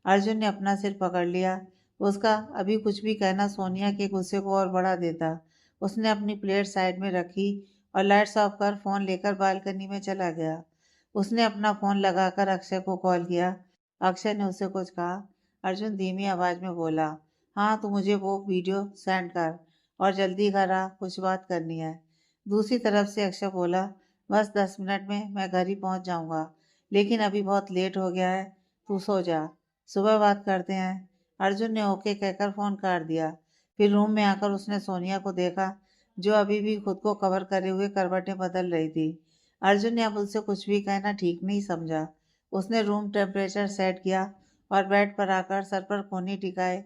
अर्जुन ने अपना सिर पकड़ लिया। उसका अभी कुछ भी कहना सोनिया के गुस्से को और बढ़ा देता। उसने अपनी प्लेट साइड में रखी और लाइट्स ऑफ कर फ़ोन लेकर बालकनी में चला गया। उसने अपना फ़ोन लगाकर अक्षय को कॉल किया। अक्षय ने उसे कुछ कहा। अर्जुन धीमी आवाज में बोला, हाँ तो मुझे वो वीडियो सेंड कर, और जल्दी कर, कुछ बात करनी है। दूसरी तरफ से अक्षय बोला, बस 10 मिनट में मैं घर ही पहुंच जाऊंगा, लेकिन अभी बहुत लेट हो गया है, तू सो जा, सुबह बात करते हैं। अर्जुन ने ओके कहकर फोन काट दिया। फिर रूम में आकर उसने सोनिया को देखा, जो अभी भी खुद को कवर करे हुए करवटें बदल रही थी। अर्जुन ने अब उससे कुछ भी कहना ठीक नहीं समझा। उसने रूम टेम्परेचर सेट किया और बेड पर आकर सर पर कोहनी टिकाए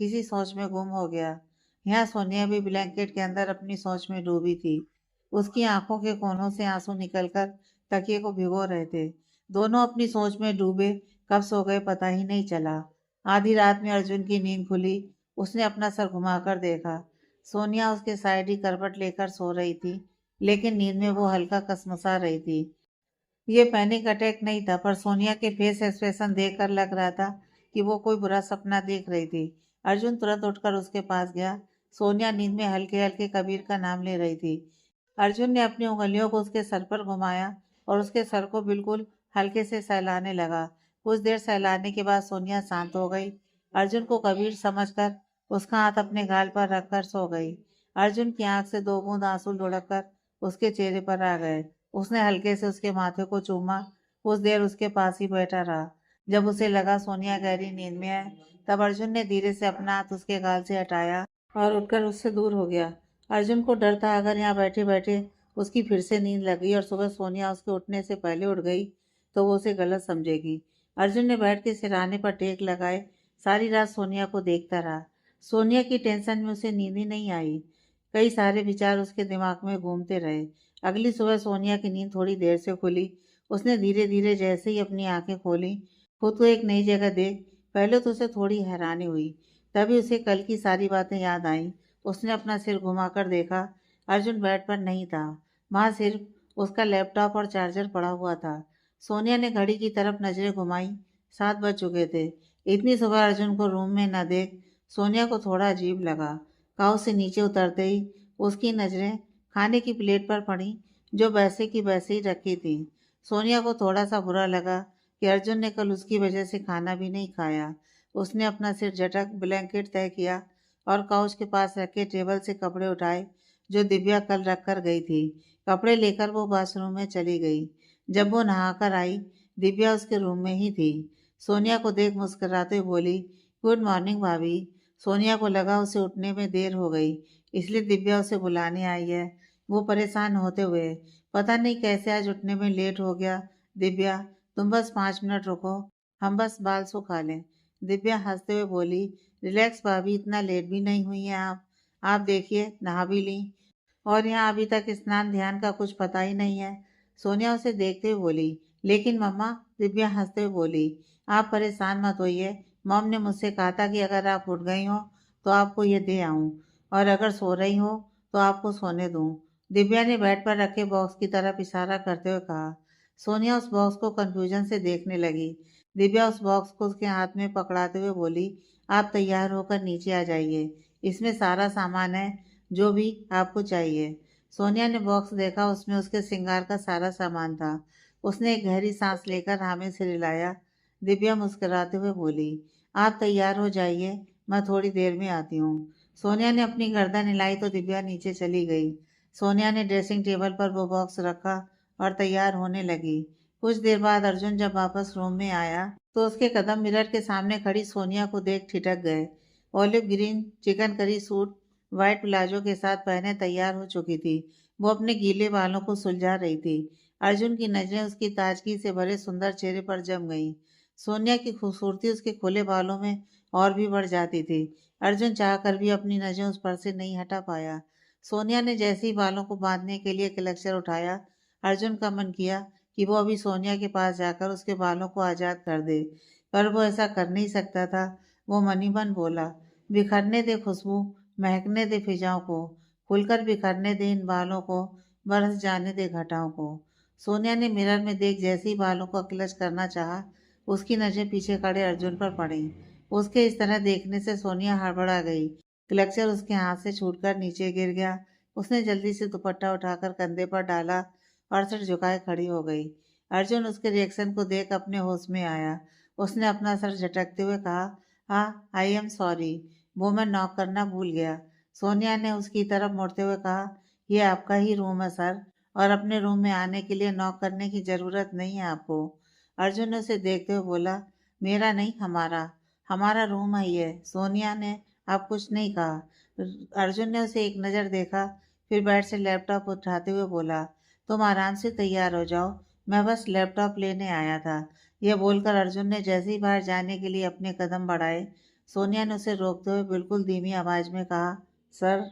किसी सोच में गुम हो गया। यहाँ सोनिया भी ब्लैंकेट के अंदर अपनी सोच में डूबी थी। उसकी आंखों के कोनों से आंसू निकलकर तकिए को भिगो रहे थे। दोनों अपनी सोच में डूबे कब सो गए पता ही नहीं चला। आधी रात में अर्जुन की नींद खुली। उसने अपना सर घुमाकर देखा। सोनिया उसके साइड ही करवट लेकर सो रही थी, लेकिन नींद में वो हल्का कसमसा रही थी। ये पैनिक अटैक नहीं था, पर सोनिया के फेस एक्सप्रेशन देखकर लग रहा था कि वो कोई बुरा सपना देख रही थी। अर्जुन तुरंत उठकर उसके पास गया। सोनिया नींद में हल्के हल्के कबीर का नाम ले रही थी। अर्जुन ने अपनी उंगलियों को उसके सर पर घुमाया और उसके सर को बिल्कुल हल्के से सहलाने लगा। कुछ देर सहलाने के बाद सोनिया शांत हो गई। अर्जुन को कबीर समझकर उसका हाथ अपने गाल पर रखकर सो गई। अर्जुन की आंख से 2 बूंद आंसू लुढ़क कर उसके चेहरे पर आ गए। उसने हल्के से उसके माथे को चूमा। कुछ देर उसके पास ही बैठा रहा। जब उसे लगा सोनिया गहरी नींद में है, तब अर्जुन ने धीरे से अपना हाथ उसके गाल से हटाया और उठकर उससे दूर हो गया। अर्जुन को डर था, अगर यहाँ बैठे बैठे उसकी फिर से नींद लगी और सुबह सोनिया उसके उठने से पहले उठ गई तो वो उसे गलत समझेगी। अर्जुन ने बैठ के सिरहाने पर टेक लगाए सारी रात सोनिया को देखता रहा। सोनिया की टेंशन में उसे नींद ही नहीं आई। कई सारे विचार उसके दिमाग में घूमते रहे। अगली सुबह सोनिया की नींद थोड़ी देर से खुली। उसने धीरे धीरे जैसे ही अपनी आंखें खोली, खुद को एक नई जगह देख पहले तो उसे थोड़ी हैरानी हुई, तभी उसे कल की सारी बातें याद आईं। उसने अपना सिर घुमाकर देखा। अर्जुन बेड पर नहीं था, वहां सिर्फ उसका लैपटॉप और चार्जर पड़ा हुआ था। सोनिया ने घड़ी की तरफ नजरें घुमाई। 7 बज चुके थे। इतनी सुबह अर्जुन को रूम में न देख सोनिया को थोड़ा अजीब लगा। काउच से नीचे उतरते ही उसकी नजरें खाने की प्लेट पर पड़ी, जो वैसे की वैसे ही रखी थी। सोनिया को थोड़ा सा बुरा लगा कि अर्जुन ने कल उसकी वजह से खाना भी नहीं खाया। उसने अपना सिर झटक ब्लैंकेट तय किया और काउच के पास रखे टेबल से कपड़े उठाए जो दिव्या कल रख कर गई थी। कपड़े लेकर वो बाथरूम में चली गई। जब वो नहाकर आई, दिव्या उसके रूम में ही थी। सोनिया को देख मुस्कुराते हुए बोली, गुड मॉर्निंग भाभी। सोनिया को लगा उसे उठने में देर हो गई, इसलिए दिव्या उसे बुलाने आई है। वो परेशान होते हुए, पता नहीं कैसे आज उठने में लेट हो गया। दिव्या, तुम बस 5 मिनट रुको, हम बस बाल सुखा लें। दिव्या हंसते हुए बोली, रिलैक्स भाभी, इतना लेट भी नहीं हुई हैं आप देखिए नहा भी ली, और यहाँ अभी तक स्नान ध्यान का कुछ पता ही नहीं है। सोनिया उसे देखते हुए बोली, लेकिन मम्मा। दिव्या हंसते हुए बोली, आप परेशान मत होइए। मॉम ने मुझसे कहा था कि अगर आप उठ गई हो तो आपको ये दे आऊं, और अगर सो रही हो तो आपको सोने दूं। दिव्या ने बेड पर रखे बॉक्स की तरफ इशारा करते हुए कहा। सोनिया उस बॉक्स को कंफ्यूजन से देखने लगी। दिव्या उस बॉक्स को उसके हाथ में पकड़ाते हुए बोली, आप तैयार होकर नीचे आ जाइए, इसमें सारा सामान है जो भी आपको चाहिए। सोनिया ने बॉक्स देखा, उसमें उसके श्रृंगार का सारा सामान था। उसने एक गहरी सांस लेकर हामी से हिलाया। दिव्या मुस्कुराते हुए बोली, आप तैयार हो जाइए, मैं थोड़ी देर में आती हूँ। सोनिया ने अपनी गर्दन हिलाई तो दिव्या नीचे चली गई। सोनिया ने ड्रेसिंग टेबल पर वो बॉक्स रखा और तैयार होने लगी। कुछ देर बाद अर्जुन जब वापस रूम में आया तो उसके कदम मिरर के सामने खड़ी सोनिया को देख ठिठक गए। Olive green chicken curry suit white palazzo के साथ पहने तैयार हो चुकी थी। वो अपने गीले बालों को सुलझा रही थी। अर्जुन की नजरें उसकी ताजगी से भरे सुंदर चेहरे पर जम गईं। सोनिया की खूबसूरती उसके खुले बालों में और भी बढ़ जाती थी। अर्जुन चाहकर भी अपनी नजरें उस पर से नहीं हटा पाया। सोनिया ने जैसे ही बालों को बांधने के लिए क्लचर उठाया, अर्जुन का मन किया कि वो अभी सोनिया के पास जाकर उसके बालों को आजाद कर दे, पर वो ऐसा कर नहीं सकता था। वो मन ही मन बोला, बिखरने दे खुशबू, महकने दे फिजाओं को, खुलकर बिखरने दे इन बालों को, बरस जाने दे घटाओं को। सोनिया ने मिरर में देख जैसे ही बालों को क्लच करना चाहा, उसकी नजरें पीछे खड़े अर्जुन पर पड़ी। उसके इस तरह देखने से सोनिया हड़बड़ा गई। क्लचर उसके हाथ से छूटकर नीचे गिर गया। उसने जल्दी से दुपट्टा उठाकर कंधे पर डाला और सिर झुकाए खड़ी हो गई। अर्जुन उसके रिएक्शन को देख अपने होश में आया। उसने अपना सर झटकते हुए कहा, हाँ, आई एम सॉरी, वो मैं नॉक करना भूल गया। सोनिया ने उसकी तरफ मुड़ते हुए कहा, ये आपका ही रूम है सर, और अपने रूम में आने के लिए नॉक करने की ज़रूरत नहीं है आपको। अर्जुन ने उसे देखते हुए बोला, मेरा नहीं, हमारा हमारा रूम है ये। सोनिया ने अब कुछ नहीं कहा। अर्जुन ने उसे एक नज़र देखा, फिर बेड से लैपटॉप उठाते हुए बोला, तुम आराम से तैयार हो जाओ, मैं बस लैपटॉप लेने आया था। यह बोलकर अर्जुन ने जैसे ही बाहर जाने के लिए अपने कदम बढ़ाए, सोनिया ने उसे रोकते हुए बिल्कुल धीमी आवाज में कहा, सर।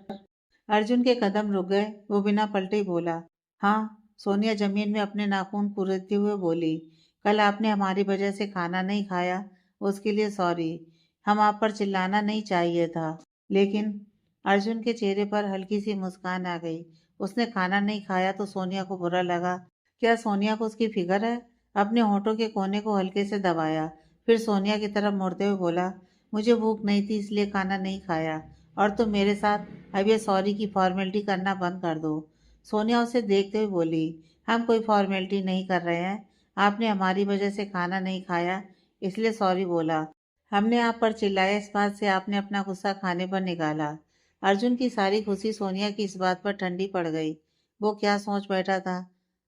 अर्जुन के कदम रुक गए। वो बिना पलटे ही बोला, हाँ। सोनिया जमीन में अपने नाखून कुरेदते हुए बोली, कल आपने हमारी वजह से खाना नहीं खाया, उसके लिए सॉरी। हम आप पर चिल्लाना नहीं चाहिए था, लेकिन अर्जुन के चेहरे पर हल्की सी मुस्कान आ गई। उसने खाना नहीं खाया तो सोनिया को बुरा लगा। क्या सोनिया को उसकी फिक्र है? अपने होठों के कोने को हल्के से दबाया, फिर सोनिया की तरफ मुड़ते हुए बोला, मुझे भूख नहीं थी इसलिए खाना नहीं खाया, और तुम मेरे साथ अब ये सॉरी की फॉर्मेलिटी करना बंद कर दो। सोनिया उसे देखते हुए बोली, हम कोई फॉर्मेलिटी नहीं कर रहे हैं। आपने हमारी वजह से खाना नहीं खाया, इसलिए सॉरी बोला। हमने आप पर चिल्लाया, इस बात से आपने अपना गुस्सा खाने पर निकाला। अर्जुन की सारी खुशी सोनिया की इस बात पर ठंडी पड़ गई। वो क्या सोच बैठा था?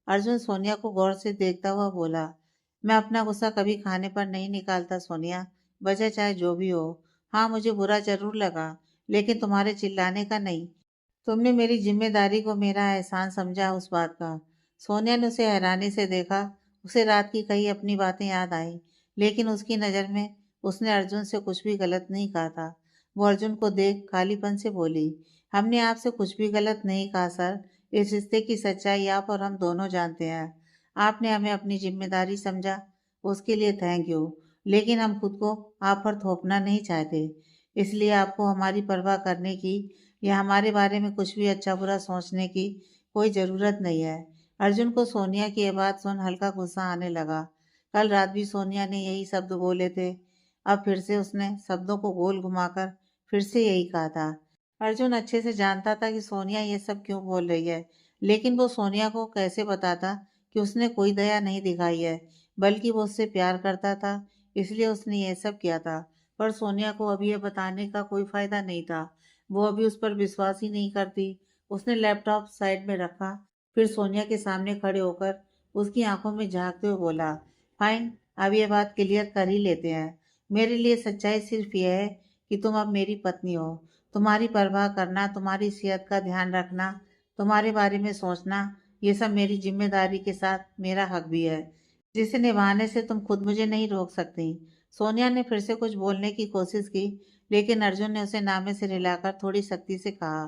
अर्जुन सोनिया को गौर से देखता हुआ बोला, मैं अपना गुस्सा कभी खाने पर नहीं निकालता सोनिया, वजह चाहे जो भी हो। हाँ, मुझे बुरा जरूर लगा, लेकिन तुम्हारे चिल्लाने का नहीं। तुमने मेरी जिम्मेदारी को मेरा एहसान समझा, उस बात का। सोनिया ने उसे हैरानी से देखा। उसे रात की कही अपनी बातें याद आई, लेकिन उसकी नज़र में उसने अर्जुन से कुछ भी गलत नहीं कहा था। वो अर्जुन को देख खालीपन से बोली, हमने आपसे कुछ भी गलत नहीं कहा सर। इस रिश्ते की सच्चाई आप और हम दोनों जानते हैं। आपने हमें अपनी जिम्मेदारी समझा, उसके लिए थैंक यू। लेकिन हम खुद को आप पर थोपना नहीं चाहते, इसलिए आपको हमारी परवाह करने की या हमारे बारे में कुछ भी अच्छा बुरा सोचने की कोई ज़रूरत नहीं है। अर्जुन को सोनिया की ये बात सुन हल्का गुस्सा आने लगा। कल रात भी सोनिया ने यही शब्द बोले थे। अब फिर से उसने शब्दों को गोल घुमाकर फिर से यही कहा था। अर्जुन अच्छे से जानता था कि सोनिया ये सब क्यों बोल रही है, लेकिन वो सोनिया को कैसे बताता कि उसने कोई दया नहीं दिखाई है, बल्कि वो उससे प्यार करता था, इसलिए उसने ये सब किया था। पर सोनिया को अभी ये बताने का कोई फायदा नहीं था। वो अभी उस पर विश्वास ही नहीं करती। उसने लैपटॉप साइड में रखा, फिर सोनिया के सामने खड़े होकर उसकी आंखों में झांकते हुए बोला, फाइन, अब ये बात क्लियर कर ही लेते हैं। मेरे लिए सच्चाई सिर्फ यह है कि तुम अब मेरी पत्नी हो। तुम्हारी परवाह करना, तुम्हारी सेहत का ध्यान रखना, तुम्हारे बारे में सोचना, ये सब मेरी जिम्मेदारी के साथ मेरा हक भी है, जिसे निभाने से तुम खुद मुझे नहीं रोक सकती। सोनिया ने फिर से कुछ बोलने की कोशिश की, लेकिन अर्जुन ने उसे नामे से रिलाकर थोड़ी सख्ती से कहा,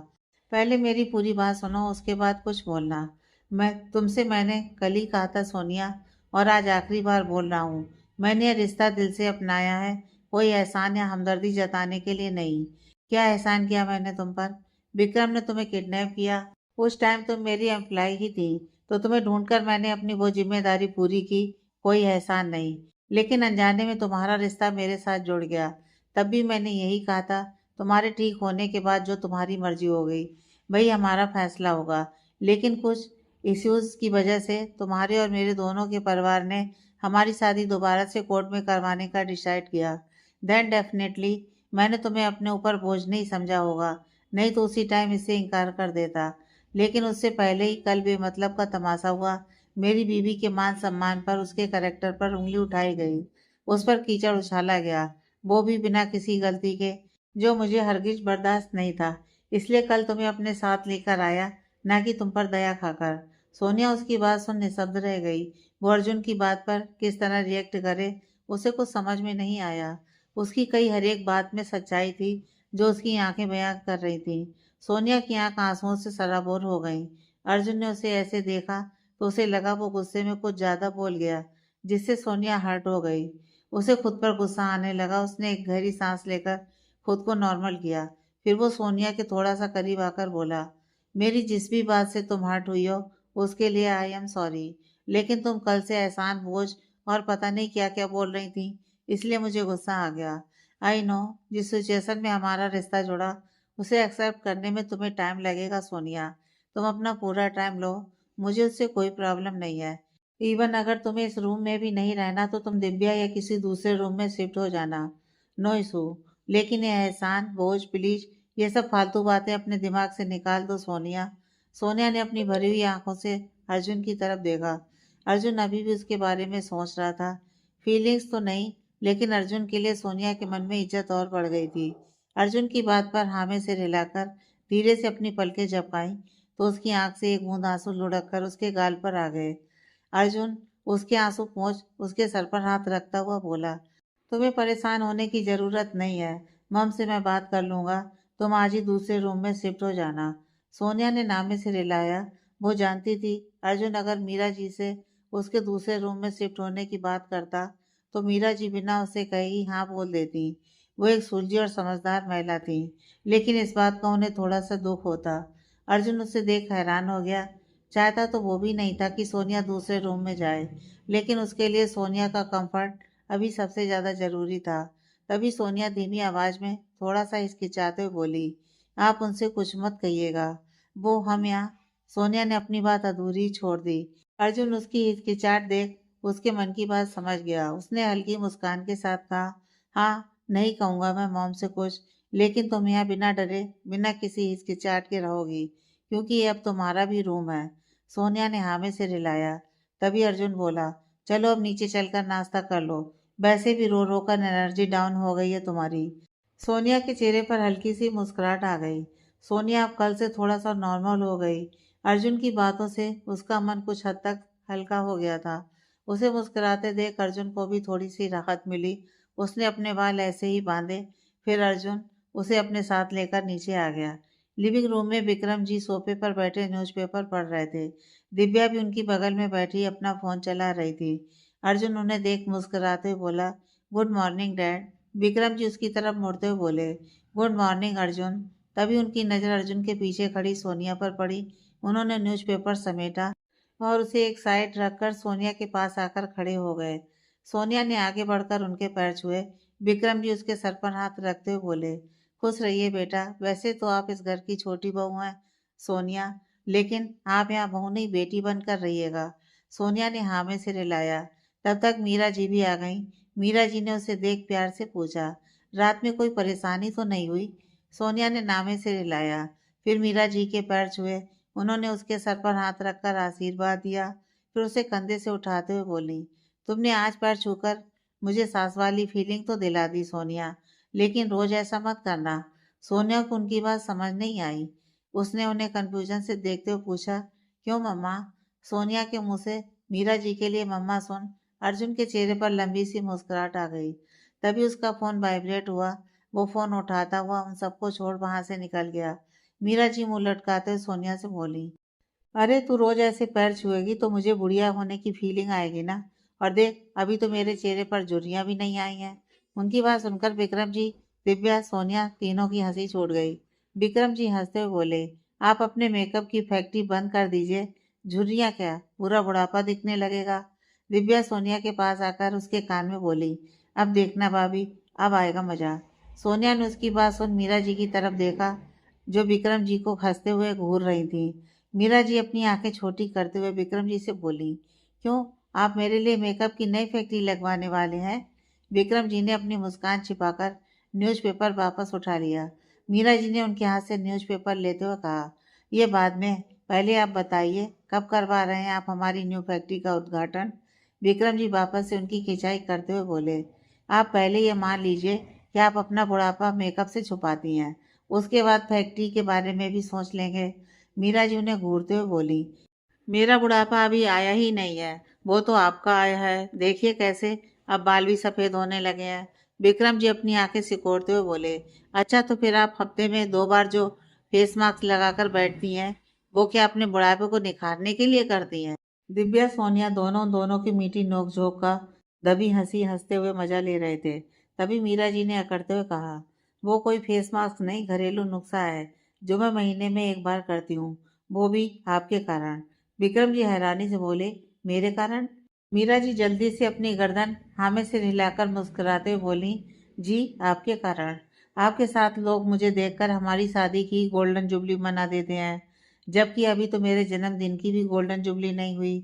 पहले मेरी पूरी बात सुनो, उसके बाद कुछ बोलना। मैंने कल ही कहा था सोनिया, और आज आखिरी बार बोल रहा हूँ, मैंने यह रिश्ता दिल से अपनाया है, कोई एहसान या हमदर्दी जताने के लिए नहीं। क्या एहसान किया मैंने तुम पर? विक्रम ने तुम्हें किडनैप किया, उस टाइम तुम मेरी एम्प्लॉय ही थी, तो तुम्हें ढूंढकर मैंने अपनी वो जिम्मेदारी पूरी की, कोई एहसान नहीं। लेकिन अनजाने में तुम्हारा रिश्ता मेरे साथ जुड़ गया। तब भी मैंने यही कहा था, तुम्हारे ठीक होने के बाद जो तुम्हारी मर्जी हो गई, वही हमारा फैसला होगा। लेकिन कुछ इश्यूज की वजह से तुम्हारे और मेरे दोनों के परिवार ने हमारी शादी दोबारा से कोर्ट में करवाने का डिसाइड किया। देन डेफिनेटली मैंने तुम्हें अपने ऊपर बोझ नहीं समझा होगा, नहीं तो उसी टाइम इससे इनकार कर देता। लेकिन उससे पहले ही कल बेमतलब का तमाशा हुआ। मेरी बीवी के मान सम्मान पर, उसके करेक्टर पर उंगली उठाई गई, उस पर कीचड़ उछाला गया, वो भी बिना किसी गलती के, जो मुझे हरगिज बर्दाश्त नहीं था। इसलिए कल तुम्हें अपने साथ लेकर आया, ना कि तुम पर दया खाकर। सोनिया उसकी बात सुन निशब्द रह गई। वो अर्जुन की बात पर किस तरह रिएक्ट करे, उसे कुछ समझ में नहीं आया। उसकी कई हर एक बात में सच्चाई थी, जो उसकी आंखें बयां कर रही थी। सोनिया की आंख आंसुओं से सराबोर हो गई। अर्जुन ने उसे ऐसे देखा तो उसे लगा वो गुस्से में कुछ ज्यादा बोल गया, जिससे सोनिया हर्ट हो गई। उसे खुद पर गुस्सा आने लगा। उसने एक गहरी सांस लेकर खुद को नॉर्मल किया। फिर वो सोनिया के थोड़ा सा करीब आकर बोला, मेरी जिस भी बात से तुम हर्ट हुई हो, उसके लिए आई एम सॉरी। लेकिन तुम कल से एहसान, बोझ और पता नहीं क्या क्या बोल रही थी, इसलिए मुझे गुस्सा आ गया। आई नो, जिस सिचुएशन में हमारा रिश्ता जुड़ा, उसे एक्सेप्ट करने में तुम्हें टाइम लगेगा सोनिया। तुम अपना पूरा टाइम लो, मुझे उससे कोई प्रॉब्लम नहीं है। इवन अगर तुम्हें इस रूम में भी नहीं रहना तो तुम दिव्या या किसी दूसरे रूम में शिफ्ट हो जाना, नो इशू। लेकिन ये एहसान, बोझ, प्लीज, ये सब फालतू बातें अपने दिमाग से निकाल दो सोनिया। सोनिया ने अपनी भरी हुई आंखों से अर्जुन की तरफ देखा। अर्जुन अभी भी उसके बारे में सोच रहा था। फीलिंग्स तो नहीं, लेकिन अर्जुन के लिए सोनिया के मन में इज्जत और बढ़ गई थी। अर्जुन की बात पर हाँ में सिर हिलाकर धीरे से अपनी पलकें झपकाई तो उसकी आंख से एक बूंद आंसू लुढ़क कर उसके गाल पर आ गए। अर्जुन उसके आंसू पोंछ उसके सर पर हाथ रखता हुआ बोला, तुम्हें परेशान होने की जरूरत नहीं है। मम से मैं बात कर लूंगा। तुम आज ही दूसरे रूम में शिफ्ट हो जाना। सोनिया ने नामे से रिलाया। वो जानती थी अर्जुन अगर मीरा जी से उसके दूसरे रूम में शिफ्ट होने की बात करता तो मीरा जी बिना उसे कहे ही हाँ बोल देती। वो एक सुलझी और समझदार महिला थी, लेकिन इस बात का उन्हें थोड़ा सा दुख होता। अर्जुन उसे देख हैरान हो गया। चाहता तो वो भी नहीं था कि सोनिया दूसरे रूम में जाए, लेकिन उसके लिए सोनिया का कंफर्ट अभी सबसे ज़्यादा ज़रूरी था। तभी सोनिया धीमी आवाज़ में थोड़ा सा हिचकिचाते हुए बोली, आप उनसे कुछ मत कहिएगा। वो हम यहाँ। सोनिया ने अपनी बात अधूरी छोड़ दी। अर्जुन उसकी हिचकिचाहट देख उसके मन की बात समझ गया। उसने हल्की मुस्कान के साथ कहा, हाँ नहीं कहूँगा मैं मॉम से कुछ, लेकिन तुम यहाँ बिना डरे बिना किसी हिचकिचाहट के रहोगी, क्योंकि ये अब तुम्हारा भी रूम है। सोनिया ने हाँ में सिर हिलाया। तभी अर्जुन बोला, चलो अब नीचे चलकर नाश्ता कर लो। वैसे भी रो रो कर एनर्जी डाउन हो गई है तुम्हारी। सोनिया के चेहरे पर हल्की सी मुस्कुराहट आ गई। सोनिया अब कल से थोड़ा सा नॉर्मल हो गई। अर्जुन की बातों से उसका मन कुछ हद तक हल्का हो गया था। उसे मुस्कुराते देख अर्जुन को भी थोड़ी सी राहत मिली। उसने अपने बाल ऐसे ही बांधे। फिर अर्जुन उसे अपने साथ लेकर नीचे आ गया। लिविंग रूम में विक्रम जी सोफे पर बैठे न्यूज़पेपर पढ़ रहे थे। दिव्या भी उनकी बगल में बैठी अपना फोन चला रही थी। अर्जुन उन्हें देख मुस्कुराते हुए बोला, good morning dad. Vikram ji उसकी तरफ मुड़ते हुए बोले, गुड मॉर्निंग अर्जुन। तभी उनकी नज़र अर्जुन के पीछे खड़ी सोनिया पर पड़ी। उन्होंने न्यूज़पेपर समेटा और उसे एक साइड रखकर सोनिया के पास आकर खड़े हो गए। सोनिया ने आगे बढ़कर उनके पैर छुए। विक्रम जी उसके सर पर हाथ रखते हुए बोले, खुश रहिए बेटा। वैसे तो आप इस घर की छोटी बहू हैं सोनिया, लेकिन आप यहाँ बहू नहीं बेटी बनकर रहिएगा। सोनिया ने हाँ में सिर हिलाया। तब तक मीरा जी भी आ गईं। मीरा जी ने उसे देख प्यार से पूछा, रात में कोई परेशानी तो नहीं हुई? सोनिया ने नामे से हिलाया। फिर मीरा जी के पैर छुए। उन्होंने उसके सर पर हाथ रखकर आशीर्वाद दिया। फिर उसे कंधे से उठाते हुए बोली, तुमने आज पैर छूकर मुझे सास वाली फीलिंग तो दिला दी सोनिया, लेकिन रोज ऐसा मत करना। सोनिया को उनकी बात समझ नहीं आई। उसने उन्हें कंफ्यूजन से देखते हुए पूछा, क्यों मम्मा? सोनिया के मुंह से मीरा जी के लिए मम्मा सुन अर्जुन के चेहरे पर लंबी सी मुस्कुराहट आ गई। तभी उसका फोन वाइब्रेट हुआ। वो फोन उठाता हुआ उन सबको छोड़ वहां से निकल गया। मीरा जी मुंह लटकाते हुए सोनिया से बोली, अरे तू रोज ऐसे पैर छुएगी तो मुझे बुढ़िया होने की फीलिंग आएगी ना। और देख अभी तो मेरे चेहरे पर झुर्रियां भी नहीं आई हैं। उनकी बात सुनकर विक्रम जी, दिव्या, सोनिया तीनों की हंसी छूट गई। विक्रम जी हंसते हुए बोले, आप अपने मेकअप की फैक्ट्री बंद कर दीजिए। झुर्रियां क्या, पूरा बुढ़ापा दिखने लगेगा। दिव्या सोनिया के पास आकर उसके कान में बोली, अब देखना भाभी, अब आएगा मजा। सोनिया ने उसकी बात सुन मीरा जी की तरफ देखा, जो विक्रम जी को हंसते हुए घूर रही थी। मीरा जी अपनी आंखें छोटी करते हुए विक्रम जी से बोली, क्यों, आप मेरे लिए मेकअप की नई फैक्ट्री लगवाने वाले हैं? विक्रम जी ने अपनी मुस्कान छिपाकर न्यूज़पेपर वापस उठा लिया। मीरा जी ने उनके हाथ से न्यूज़पेपर लेते हुए कहा, ये बाद में, पहले आप बताइए कब करवा रहे हैं आप हमारी न्यू फैक्ट्री का उद्घाटन? विक्रम जी वापस से उनकी खिंचाई करते हुए बोले, आप पहले ये मान लीजिए कि आप अपना बुढ़ापा मेकअप से छुपाती हैं, उसके बाद फैक्ट्री के बारे में भी सोच लेंगे। मीरा जी उन्हें घूरते हुए बोली, मेरा बुढ़ापा अभी आया ही नहीं है, वो तो आपका आया है। देखिए कैसे अब बाल भी सफ़ेद होने लगे हैं। विक्रम जी अपनी आंखें सिकोड़ते हुए बोले, अच्छा तो फिर आप हफ्ते में 2 बार जो फेस मास्क लगाकर बैठती हैं, वो क्या अपने बुढ़ापे को निखारने के लिए करती हैं? दिव्या सोनिया दोनों दोनों की मीठी नोकझोंक का दबी हंसी हंसते हुए मजा ले रहे थे। तभी मीरा जी ने अकड़ते हुए कहा, वो कोई फेस मास्क नहीं, घरेलू नुस्खा है जो मैं महीने में 1 बार करती हूँ, वो भी आपके कारण। विक्रम जी हैरानी से बोले, मेरे कारण? मीरा जी जल्दी से अपनी गर्दन हामे से हिलाकर मुस्कुराते हुए बोली, जी आपके कारण। आपके साथ लोग मुझे देखकर हमारी शादी की गोल्डन जुबली मना देते हैं, जबकि अभी तो मेरे जन्मदिन की भी गोल्डन जुबली नहीं हुई।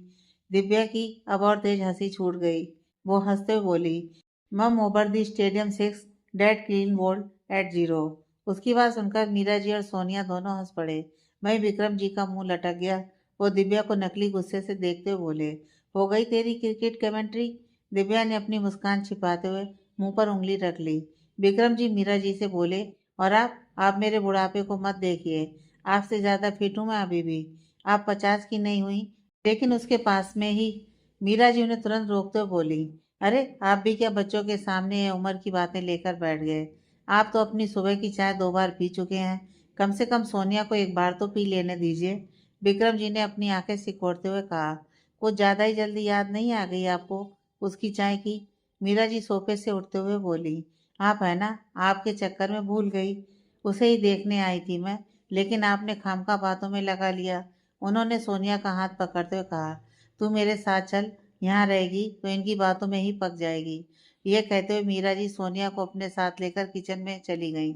दिव्या की अब और तेज हंसी छूट गई। वो हंसते हुए बोली, mum over the stadium 6, dad clean bowled at 0। उसकी बात सुनकर मीरा जी और सोनिया दोनों हंस पड़े। वहीं विक्रम जी का मुंह लटक गया। वो दिव्या को नकली गुस्से से देखते हुए बोले, हो गई तेरी क्रिकेट कमेंट्री? दिव्या ने अपनी मुस्कान छिपाते हुए मुंह पर उंगली रख ली। विक्रम जी मीरा जी से बोले, और आप मेरे बुढ़ापे को मत देखिए। आपसे ज्यादा फिट हूं मैं अभी भी। आप 50 की नहीं हुई। लेकिन उसके पास में ही मीरा जी उन्हें तुरंत रोकते हुए बोली, अरे आप भी क्या बच्चों के सामने ये उम्र की बातें लेकर बैठ गए? आप तो अपनी सुबह की चाय 2 बार पी चुके हैं। कम से कम सोनिया को एक बार तो पी लेने दीजिए। विक्रम जी ने अपनी आंखें सिकोड़ते हुए कहा, कुछ ज्यादा ही जल्दी याद नहीं आ गई आपको उसकी चाय की? मीरा जी सोफे से उठते हुए बोली, आप है ना, आपके चक्कर में भूल गई। उसे ही देखने आई थी मैं, लेकिन आपने खामखा बातों में लगा लिया। उन्होंने सोनिया का हाथ पकड़ते हुए कहा, तू मेरे साथ चल, यहाँ रहेगी तो इनकी बातों में ही पक जाएगी। यह कहते हुए मीरा जी सोनिया को अपने साथ लेकर किचन में चली गईं।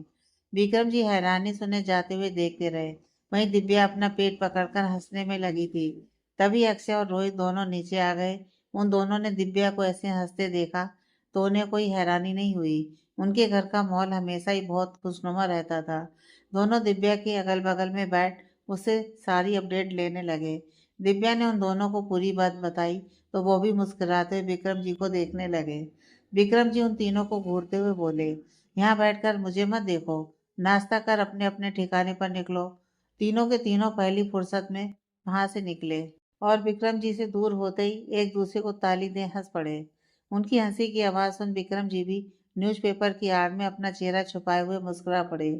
विक्रम जी हैरानी से उन्हें जाते हुए देखते रहे। वहीं दिव्या अपना पेट पकड़कर हंसने में लगी थी। तभी अक्षय और रोहित दोनों नीचे आ गए। उन दोनों ने दिव्या को ऐसे हंसते देखा तो उन्हें कोई हैरानी नहीं हुई। उनके घर का माहौल हमेशा ही बहुत खुशनुमा रहता था। दोनों दिव्या के अगल बगल में बैठ उससे सारी अपडेट लेने लगे। दिव्या ने उन दोनों को पूरी बात बताई तो वो भी मुस्कुराते हुए विक्रम जी को देखने लगे। विक्रम जी उन तीनों को घूरते हुए बोले, यहाँ बैठकर मुझे मत देखो, नाश्ता कर अपने अपने ठिकाने पर निकलो। तीनों के तीनों पहली फुर्सत में वहां से निकले और विक्रम जी से दूर होते ही एक दूसरे को ताली दे हंस पड़े। उनकी हंसी की आवाज सुन विक्रम जी भी न्यूज़पेपर की आड़ में अपना चेहरा छुपाए हुए मुस्कुरा पड़े।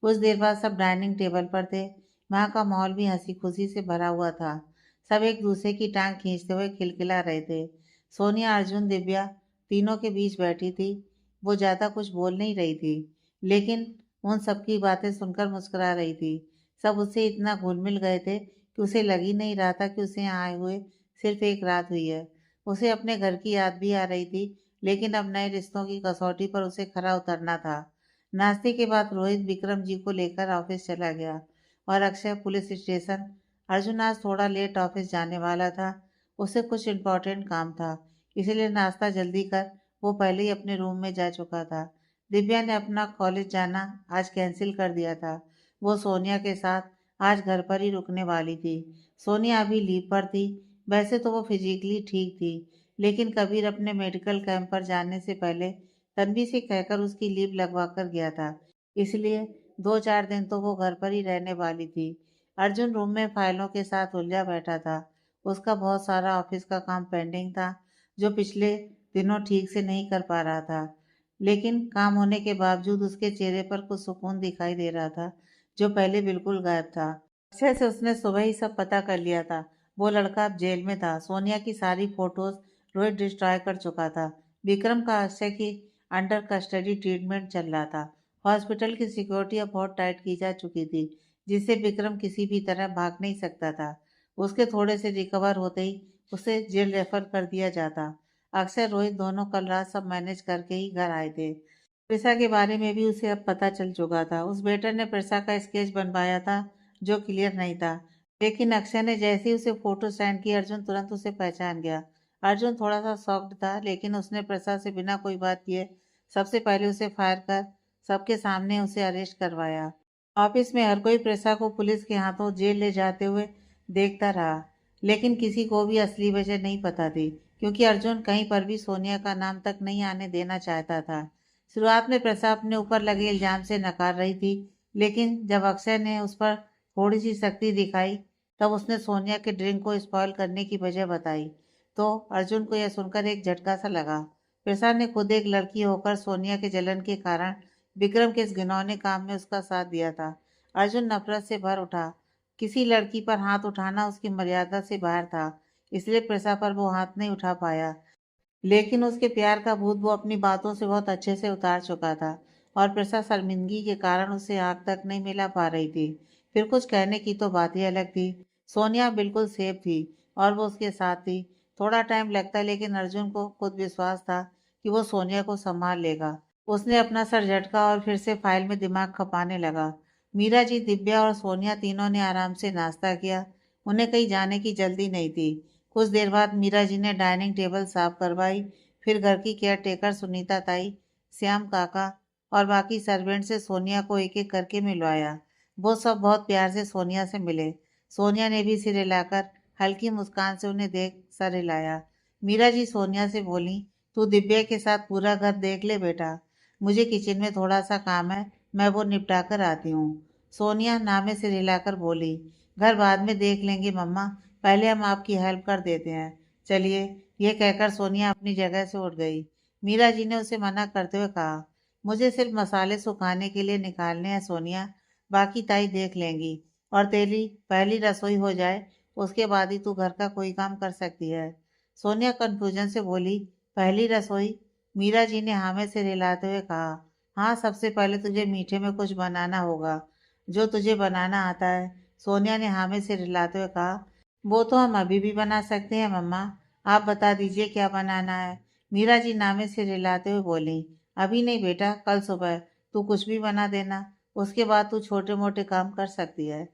कुछ देर बाद सब डाइनिंग टेबल पर थे। वहां का माहौल भी हंसी खुशी से भरा हुआ था। सब एक दूसरे की टांग खींचते हुए खिलखिला रहे थे। सोनिया, अर्जुन, दिव्या तीनों के बीच बैठी थी। वो ज्यादा कुछ बोल नहीं रही थी, लेकिन उन सबकी बातें सुनकर मुस्कुरा रही थी। सब उससे इतना घुल मिल गए थे कि उसे लग ही नहीं रहा था कि उसे यहाँ आए हुए सिर्फ एक रात हुई है। उसे अपने घर की याद भी आ रही थी, लेकिन अब नए रिश्तों की कसौटी पर उसे खरा उतरना था। नाश्ते के बाद रोहित विक्रम जी को लेकर ऑफिस चला गया और अक्षय पुलिस स्टेशन। अर्जुन आज थोड़ा लेट ऑफिस जाने वाला था। उसे कुछ इम्पोर्टेंट काम था, इसलिए नाश्ता जल्दी कर वो पहले ही अपने रूम में जा चुका था। दिव्या ने अपना कॉलेज जाना आज कैंसिल कर दिया था। वो सोनिया के साथ आज घर पर ही रुकने वाली थी। सोनिया अभी लीव पर थी। वैसे तो वो फिजिकली ठीक थी, लेकिन कबीर अपने मेडिकल कैंप पर जाने से पहले तन्वी से कहकर उसकी लीव लगवा कर गया था। इसलिए 2-4 दिन तो वो घर पर ही रहने वाली थी। अर्जुन रूम में फाइलों के साथ उलझा बैठा था। उसका बहुत सारा ऑफिस का काम पेंडिंग था, जो पिछले दिनों ठीक से नहीं कर पा रहा था। लेकिन काम होने के बावजूद उसके चेहरे पर कुछ सुकून दिखाई दे रहा था, जो पहले बिल्कुल गायब था। अक्षय से उसने सुबह ही सब पता कर लिया था। वो लड़का अब जेल में था। सोनिया की सारी फोटोज रोहित डिस्ट्रॉय कर चुका था। विक्रम का अक्षय की अंडर कस्टडी ट्रीटमेंट चल रहा था। हॉस्पिटल की सिक्योरिटी अब बहुत टाइट की जा चुकी थी, जिससे विक्रम किसी भी तरह भाग नहीं सकता था। उसके थोड़े से रिकवर होते ही उसे जेल रेफर कर दिया जाता। अक्षय रोहित दोनों कल रात सब मैनेज करके ही घर आए थे। प्रिसा के बारे में भी उसे अब पता चल चुका था। उस बेटर ने प्रिसा का स्केच बनवाया था, जो क्लियर नहीं था। लेकिन अक्षय ने जैसे ही उसे फोटो सेंड की, अर्जुन तुरंत उसे पहचान गया। अर्जुन थोड़ा सा शॉक्ड था, लेकिन उसने प्रसाद से बिना कोई बात किए सबसे पहले उसे फायर कर सबके सामने उसे अरेस्ट करवाया। ऑफिस में हर कोई प्रसाद को पुलिस के हाथों जेल ले जाते हुए देखता रहा, लेकिन किसी को भी असली वजह नहीं पता थी, क्योंकि अर्जुन कहीं पर भी सोनिया का नाम तक नहीं आने देना चाहता था। शुरुआत में प्रसाद अपने ऊपर लगे इल्जाम से नकार रही थी, लेकिन जब अक्षय ने उस पर थोड़ी सी सख्ती दिखाई, तब उसने सोनिया के ड्रिंक को स्पॉइल करने की वजह बताई। तो अर्जुन को यह सुनकर एक झटका सा लगा। प्रसाद ने खुद एक लड़की होकर सोनिया के जलन के कारण विक्रम के इस घिनौने काम में उसका साथ दिया था। अर्जुन नफरत से भर उठा। किसी लड़की पर हाथ उठाना उसकी मर्यादा से बाहर था, इसलिए प्रसाद पर वो हाथ नहीं उठा पाया। लेकिन उसके प्यार का भूत वो अपनी बातों से बहुत अच्छे से उतार चुका था, और प्रसा शर्मिंदगी के कारण उसे आग तक नहीं मिला पा रही थी। फिर कुछ कहने की तो बात ही अलग थी। सोनिया बिल्कुल सेफ थी और वो उसके साथ थी। थोड़ा टाइम लगता, लेकिन अर्जुन को खुद विश्वास था कि वो सोनिया को संभाल लेगा। उसने अपना सर झटका और फिर से फाइल में दिमाग खपाने लगा। मीरा जी, दिव्या और सोनिया तीनों ने आराम से नाश्ता किया। उन्हें कहीं जाने की जल्दी नहीं थी। कुछ देर बाद मीरा जी ने डाइनिंग टेबल साफ करवाई। फिर घर की केयर टेकर सुनीता ताई, श्याम काका और बाकी सर्वेंट से सोनिया को एक एक करके मिलवाया। वो सब बहुत प्यार से सोनिया से मिले। सोनिया ने भी सिर हिलाकर हल्की मुस्कान से उन्हें देख सर हिलाया। मीरा जी सोनिया से बोली, तू दिव्या के साथ पूरा घर देख ले बेटा, मुझे किचन में थोड़ा सा काम है, मैं वो निपटा कर आती हूँ। सोनिया नामे सिर हिलाकर बोली, घर बाद में देख लेंगे मम्मा, पहले हम आपकी हेल्प कर देते हैं। चलिए। ये कहकर सोनिया अपनी जगह से उठ गई। मीरा जी ने उसे मना करते हुए कहा, मुझे सिर्फ मसाले सुखाने के लिए निकालने हैं सोनिया, बाकी ताई देख लेंगी। और तेरी पहली रसोई हो जाए उसके बाद ही तू घर का कोई काम कर सकती है। सोनिया कंफ्यूजन से बोली, पहली रसोई? मीरा जी ने हाँ में सिर हिलाते हुए कहा, हाँ, सबसे पहले तुझे मीठे में कुछ बनाना होगा, जो तुझे बनाना आता है। सोनिया ने हाँ में सिर हिलाते हुए कहा, वो तो हम अभी भी बना सकते हैं मम्मा, आप बता दीजिए क्या बनाना है। मीरा जी नामे सिर हिलाते हुए बोली, अभी नहीं बेटा, कल सुबह तू कुछ भी बना देना, उसके बाद तू छोटे मोटे काम कर सकती है।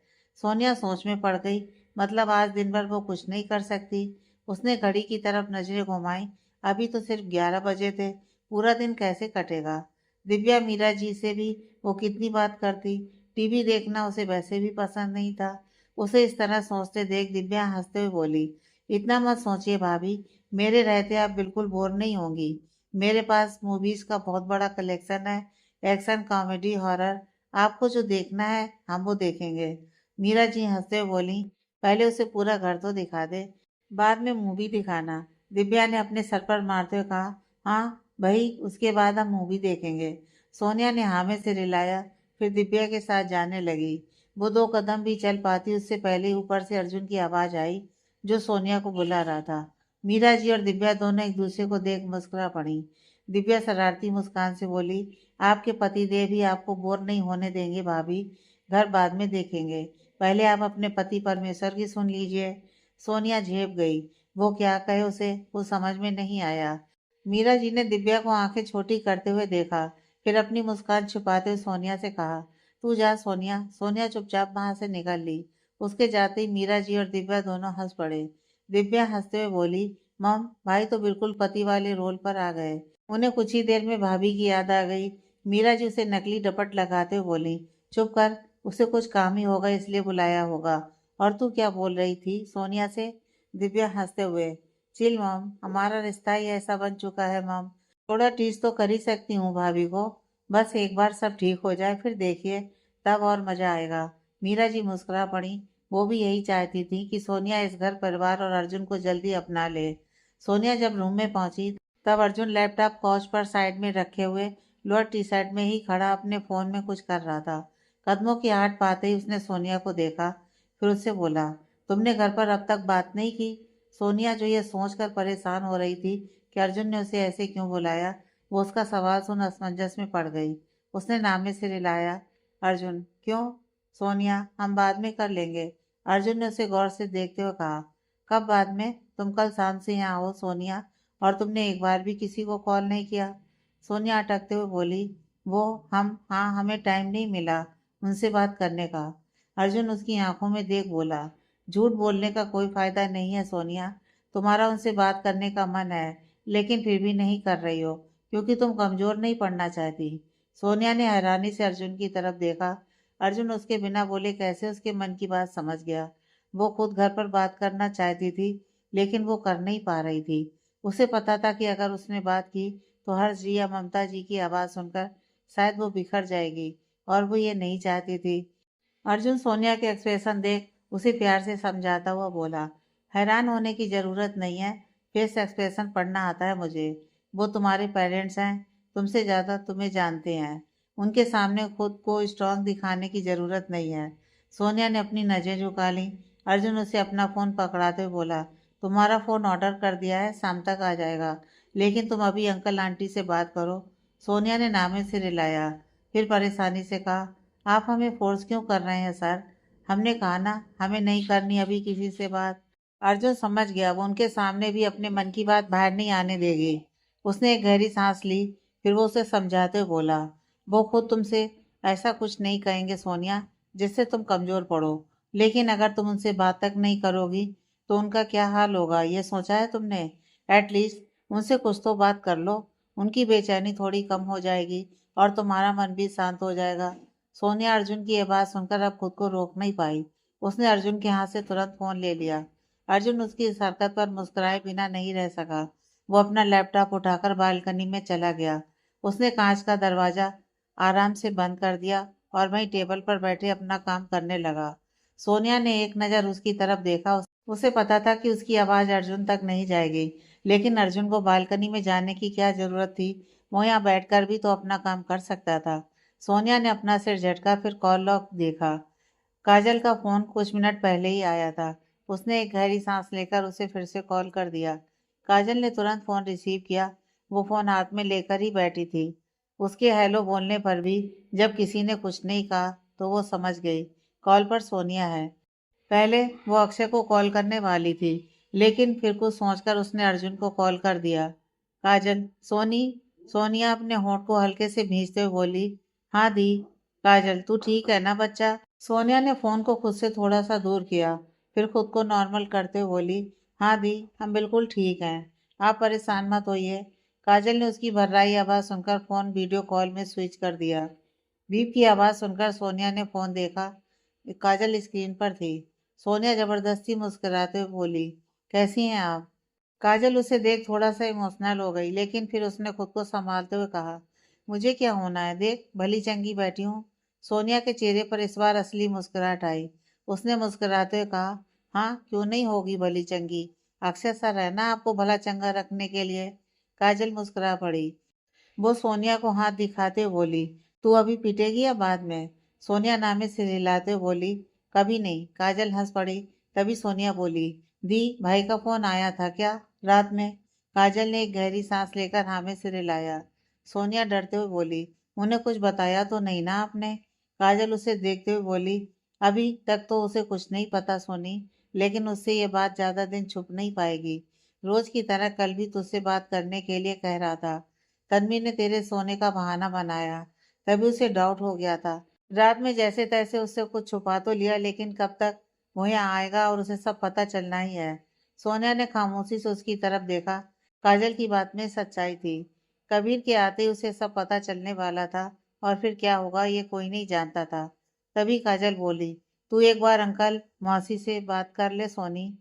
सोनिया सोच में पड़ गई, मतलब आज दिन भर वो कुछ नहीं कर सकती। उसने घड़ी की तरफ नजरें घुमाई, अभी तो सिर्फ 11 बजे थे, पूरा दिन कैसे कटेगा। दिव्या मीरा जी से भी वो कितनी बात करती, टीवी देखना उसे वैसे भी पसंद नहीं था। उसे इस तरह सोचते देख दिव्या हंसते हुए बोली, इतना मत सोचिए भाभी, मेरे रहते आप बिल्कुल बोर नहीं होंगी। मेरे पास मूवीज का बहुत बड़ा कलेक्शन है, एक्शन, कॉमेडी, हॉरर, आपको जो देखना है हम वो देखेंगे। मीरा जी हंसते हुए बोली, पहले उसे पूरा घर तो दिखा दे, बाद में मूवी दिखाना। दिव्या ने अपने सर पर मारते हुए कहा, हाँ भाई, उसके बाद हम मूवी देखेंगे। सोनिया ने हाँ में सिर हिलाया, फिर दिव्या के साथ जाने लगी। वो 2 कदम भी चल पाती उससे पहले ही ऊपर से अर्जुन की आवाज आई, जो सोनिया को बुला रहा था। मीरा जी और दिव्या दोनों एक दूसरे को देख मुस्कुरा पड़ी। दिव्या शरारती मुस्कान से बोली, आपके पति देव भी आपको बोर नहीं होने देंगे भाभी, घर बाद में देखेंगे, पहले आप अपने पति परमेश्वर की सुन लीजिए। सोनिया झेप गई, वो क्या कहे उसे वो समझ में नहीं आया। मीरा जी ने दिव्या को आंखें छोटी करते हुए देखा, फिर अपनी मुस्कान छुपाते हुए सोनिया से कहा, तू जा सोनिया। सोनिया चुपचाप वहां से निकल ली। उसके जाते ही मीरा जी और दिव्या दोनों हंस पड़े। दिव्या हंसते हुए बोली, मम, भाई तो बिल्कुल पति वाले रोल पर आ गए। उन्हें कुछ ही देर में भाभी की याद आ गई। मीरा जी उसे नकली डपट लगाते हुए बोली, चुप कर, उसे कुछ काम ही होगा इसलिए बुलाया होगा। और तू क्या बोल रही थी सोनिया से? दिव्या हंसते हुए, चिल मॉम, हमारा रिश्ता ही ऐसा बन चुका है मॉम, थोड़ा टीज तो कर ही सकती हूँ भाभी को, बस एक बार सब ठीक हो जाए फिर देखिए, तब और मजा आएगा। मीरा जी मुस्कुरा पड़ी, वो भी यही चाहती थी कि सोनिया इस घर परिवार और अर्जुन को जल्दी अपना ले। सोनिया जब रूम में पहुंची तब अर्जुन लैपटॉप काउच पर साइड में रखे हुए लोअर टी शर्ट में ही खड़ा अपने फोन में कुछ कर रहा था। कदमों की आहट पाते ही उसने सोनिया को देखा, फिर उससे बोला, तुमने घर पर अब तक बात नहीं की? सोनिया जो ये सोचकर परेशान हो रही थी कि अर्जुन ने उसे ऐसे क्यों बुलाया, वो उसका सवाल सुन असमंजस में पड़ गई। उसने नामे से हिलाया, अर्जुन, क्यों? सोनिया, हम बाद में कर लेंगे। अर्जुन ने उसे गौर से देखते हुए कहा, कब बाद में? तुम कल शाम से यहाँ हो सोनिया, और तुमने एक बार भी किसी को कॉल नहीं किया। सोनिया अटकते हुए बोली, वो हम, हाँ, हमें टाइम नहीं मिला उनसे बात करने का। अर्जुन उसकी आंखों में देख बोला, झूठ बोलने का कोई फायदा नहीं है सोनिया, तुम्हारा उनसे बात करने का मन है, लेकिन फिर भी नहीं कर रही हो क्योंकि तुम कमजोर नहीं पड़ना चाहती। सोनिया ने हैरानी से अर्जुन की तरफ देखा। अर्जुन उसके बिना बोले कैसे उसके मन की बात समझ गया। वो खुद घर पर बात करना चाहती थी, लेकिन वो कर नहीं पा रही थी। उसे पता था कि अगर उसने बात की तो हर्ष जी या ममता जी की आवाज़ सुनकर शायद वो बिखर जाएगी, और वो ये नहीं चाहती थी। अर्जुन सोनिया के एक्सप्रेशन देख उसे प्यार से समझाता हुआ बोला, हैरान होने की ज़रूरत नहीं है, फेस एक्सप्रेशन पढ़ना आता है मुझे। वो तुम्हारे पेरेंट्स हैं, तुमसे ज़्यादा तुम्हें जानते हैं, उनके सामने खुद को स्ट्रांग दिखाने की ज़रूरत नहीं है। सोनिया ने अपनी नज़रें झुका ली। अर्जुन उसे अपना फ़ोन पकड़ाते हुए बोला, तुम्हारा फ़ोन ऑर्डर कर दिया है, शाम तक आ जाएगा, लेकिन तुम अभी अंकल आंटी से बात करो। सोनिया ने नामे से रिलाया, फिर परेशानी से कहा, आप हमें फोर्स क्यों कर रहे हैं सर? हमने कहा ना, हमें नहीं करनी अभी किसी से बात। अर्जुन समझ गया वो उनके सामने भी अपने मन की बात बाहर नहीं आने देगी। उसने एक गहरी सांस ली, फिर वो उसे समझाते हुए बोला, वो खुद तुमसे ऐसा कुछ नहीं कहेंगे सोनिया जिससे तुम कमजोर पड़ो, लेकिन अगर तुम उनसे बात तक नहीं करोगी तो उनका क्या हाल होगा ये सोचा है तुमने? एटलीस्ट उनसे कुछ तो बात कर लो, उनकी बेचैनी थोड़ी कम हो जाएगी और तुम्हारा मन भी शांत हो जाएगा। सोनिया अर्जुन की यह बात सुनकर अब खुद को रोक नहीं पाई। उसने अर्जुन के हाथ से तुरंत फोन ले लिया। अर्जुन उसकी इस हरकत पर मुस्कुराए बिना नहीं रह सका। वो अपना लैपटॉप उठाकर बालकनी में चला गया। उसने कांच का दरवाजा आराम से बंद कर दिया और वहीं टेबल पर बैठे अपना काम करने लगा। सोनिया ने एक नज़र उसकी तरफ देखा। उसे पता था कि उसकी आवाज़ अर्जुन तक नहीं जाएगी, लेकिन अर्जुन को बालकनी में जाने की क्या जरूरत थी। वो यहाँ बैठकर भी तो अपना काम कर सकता था। सोनिया ने अपना सिर झटका, फिर कॉल लॉग देखा। काजल का फोन कुछ मिनट पहले ही आया था। उसने एक गहरी सांस लेकर उसे फिर से कॉल कर दिया। काजल ने तुरंत फोन रिसीव किया। वो फोन हाथ में लेकर ही बैठी थी। उसके हेलो बोलने पर भी जब किसी ने कुछ नहीं कहा तो वो समझ गई कॉल पर सोनिया है। पहले वो अक्षय को कॉल करने वाली थी, लेकिन फिर कुछ सोचकर उसने अर्जुन को कॉल कर दिया। काजल, सोनी। सोनिया अपने होंठ को हल्के से भींचते हुए बोली, हाँ दी। काजल, तू ठीक है ना बच्चा? सोनिया ने फोन को खुद से थोड़ा सा दूर किया, फिर खुद को नॉर्मल करते हुए बोली, हाँ दी, हम बिल्कुल ठीक हैं। आप परेशान मत होइए। काजल ने उसकी भर्राई आवाज़ सुनकर फोन वीडियो कॉल में स्विच कर दिया। बीप की आवाज़ सुनकर सोनिया ने फोन देखा। काजल स्क्रीन पर थी। सोनिया जबरदस्ती मुस्कुराते हुए बोली, कैसी हैं आप? काजल उसे देख थोड़ा सा इमोशनल हो गई, लेकिन फिर उसने खुद को संभालते हुए कहा, मुझे क्या होना है, देख भली चंगी बैठी हूँ। सोनिया के चेहरे पर इस बार असली मुस्कुराहट आई। उसने मुस्कुराते हुए कहा, हाँ क्यों नहीं होगी भली चंगी। अक्षय सर है ना आपको भला चंगा रखने के लिए। काजल मुस्कुरा पड़ी। वो सोनिया को हाथ दिखाते हुए बोली, तू अभी पीटेगी या बाद में? सोनिया नामे से हिलाते हुए बोली, कभी नहीं। काजल हंस पड़ी। तभी सोनिया बोली, दी भाई का फोन आया था क्या रात में? काजल ने एक गहरी सांस लेकर हाँ में सिर हिलाया। सोनिया डरते हुए बोली, उन्हें कुछ बताया तो नहीं ना आपने? काजल उसे देखते हुए बोली, अभी तक तो उसे कुछ नहीं पता सोनी, लेकिन उससे ये बात ज्यादा दिन छुप नहीं पाएगी। रोज की तरह कल भी तुझसे बात करने के लिए कह रहा था। तन्वी ने तेरे सोने का बहाना बनाया, तभी उसे डाउट हो गया था। रात में जैसे तैसे उससे कुछ छुपा तो लिया, लेकिन कब तक वो यहाँ आएगा और उसे सब पता चलना ही है। सोनिया ने खामोशी से उसकी तरफ देखा। काजल की बात में सच्चाई थी। कबीर के आते ही उसे सब पता चलने वाला था, और फिर क्या होगा ये कोई नहीं जानता था। तभी काजल बोली, तू एक बार अंकल मौसी से बात कर ले सोनी।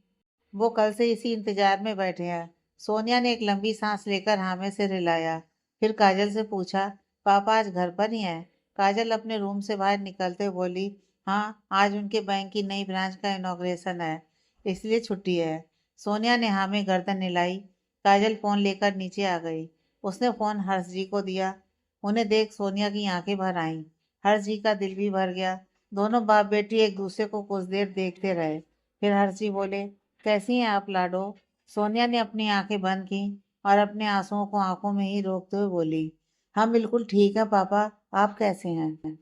वो कल से इसी इंतजार में बैठे हैं। सोनिया ने एक लंबी सांस लेकर हाँ में सिर हिलाया। फिर काजल से पूछा, पापा आज घर पर ही हैं? काजल अपने रूम से बाहर निकलते हुए बोली, हाँ आज उनके बैंक की नई ब्रांच का इनॉग्रेशन है, इसलिए छुट्टी है। सोनिया ने हाँ में गर्दन हिलाई। काजल फोन लेकर नीचे आ गई। उसने फोन हर्ष जी को दिया। उन्हें देख सोनिया की आंखें भर आईं। हर्ष जी का दिल भी भर गया। दोनों बाप बेटी एक दूसरे को कुछ देर देखते रहे। फिर हर्ष जी बोले, कैसी हैं आप लाडो? सोनिया ने अपनी आंखें बंद की और अपने आंसुओं को आंखों में ही रोकते हुए बोली, हम बिल्कुल ठीक है पापा, आप कैसे हैं?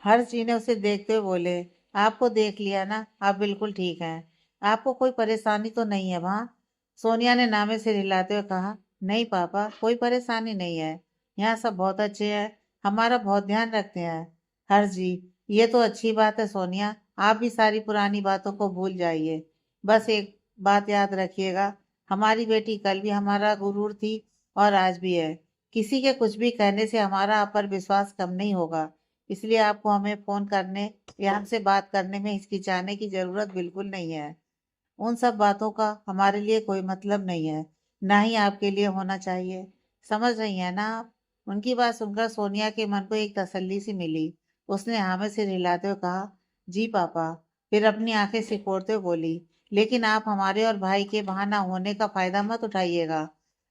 हर्ष जी ने उसे देखते हुए बोले, आपको देख लिया ना, आप बिल्कुल ठीक हैं। आपको कोई परेशानी तो नहीं है वहाँ? सोनिया ने नामे से हिलाते हुए कहा, नहीं पापा, कोई परेशानी नहीं है। यहाँ सब बहुत अच्छे हैं, हमारा बहुत ध्यान रखते हैं। हर्ष जी, ये तो अच्छी बात है सोनिया, आप भी सारी पुरानी बातों को भूल जाइए। बस एक बात याद रखिएगा, हमारी बेटी कल भी हमारा गुरूर थी और आज भी है। किसी के कुछ भी कहने से हमारा आप पर विश्वास कम नहीं होगा, इसलिए आपको हमें फोन करने या हमसे बात करने में हिचकिचाने की जरूरत बिल्कुल नहीं है। उन सब बातों का हमारे लिए कोई मतलब नहीं है, ना ही आपके लिए होना चाहिए। समझ रही हैं ना आप? उनकी बात सुनकर सोनिया के मन को एक तसल्ली सी मिली। उसने हाँ में सिर हिलाते हुए कहा, जी पापा। फिर अपनी आंखें सिकोड़ते हुए बोली, लेकिन आप हमारे और भाई के वहां ना होने का फायदा मत उठाइएगा।